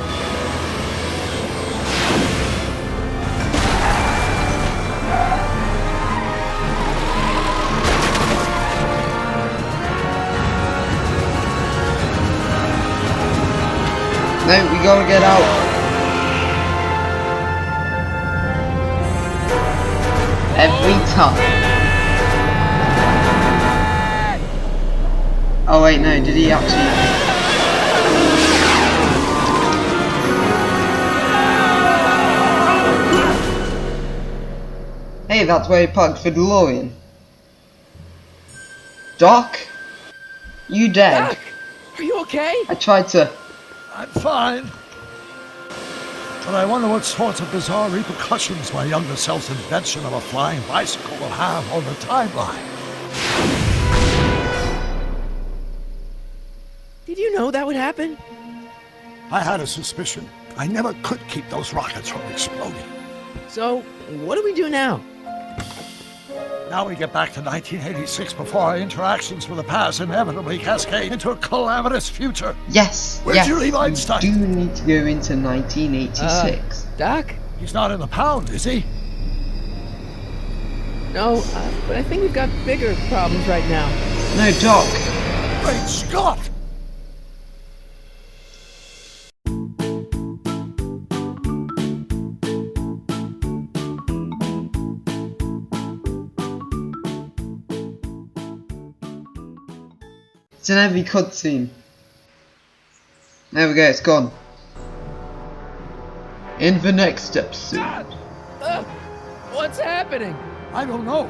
No, we gotta get out. Every time. Oh wait, no, did he actually? Hey, that's where he parked for DeLorean. Doc? You dead? Doc, are you okay? I tried to... I'm fine. But I wonder what sorts of bizarre repercussions my younger self's invention of a flying bicycle will have on the timeline. Did you know that would happen? I had a suspicion. I never could keep those rockets from exploding. So, what do we do now? Now we get back to 1986 before our interactions with the past inevitably cascade into a calamitous future. Yes, Where'd yes, you leave Einstein? we do need to go into 1986. Doc? He's not in the pound, is he? No, but I think we've got bigger problems right now. No, Doc. Great Scott! It's in every cutscene. There we go, it's gone. In the next episode. What's happening? I don't know.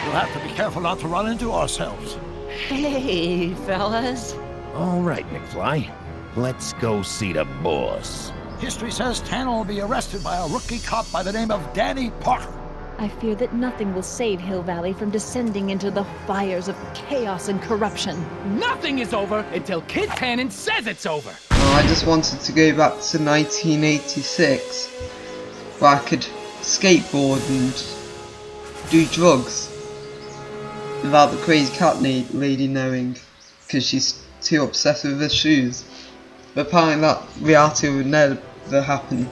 We'll have to be careful not to run into ourselves. Hey, fellas. All right, McFly. Let's go see the boss. History says Tanner will be arrested by a rookie cop by the name of Danny Parker. I fear that nothing will save Hill Valley from descending into the fires of chaos and corruption. Nothing is over until Kid Tannen says it's over. Oh, I just wanted to go back to 1986, where I could skateboard and do drugs without the crazy cat lady knowing, because she's too obsessed with her shoes. But apparently that reality would never happen.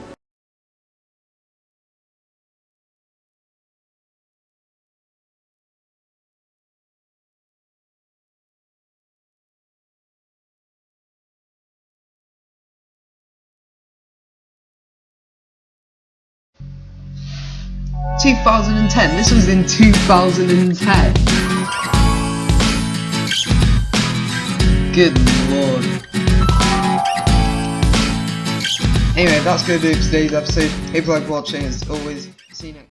...2010, this was in 2010. Good lord. Anyway, that's gonna do it for today's episode. Hope you like watching, as always. See you next time.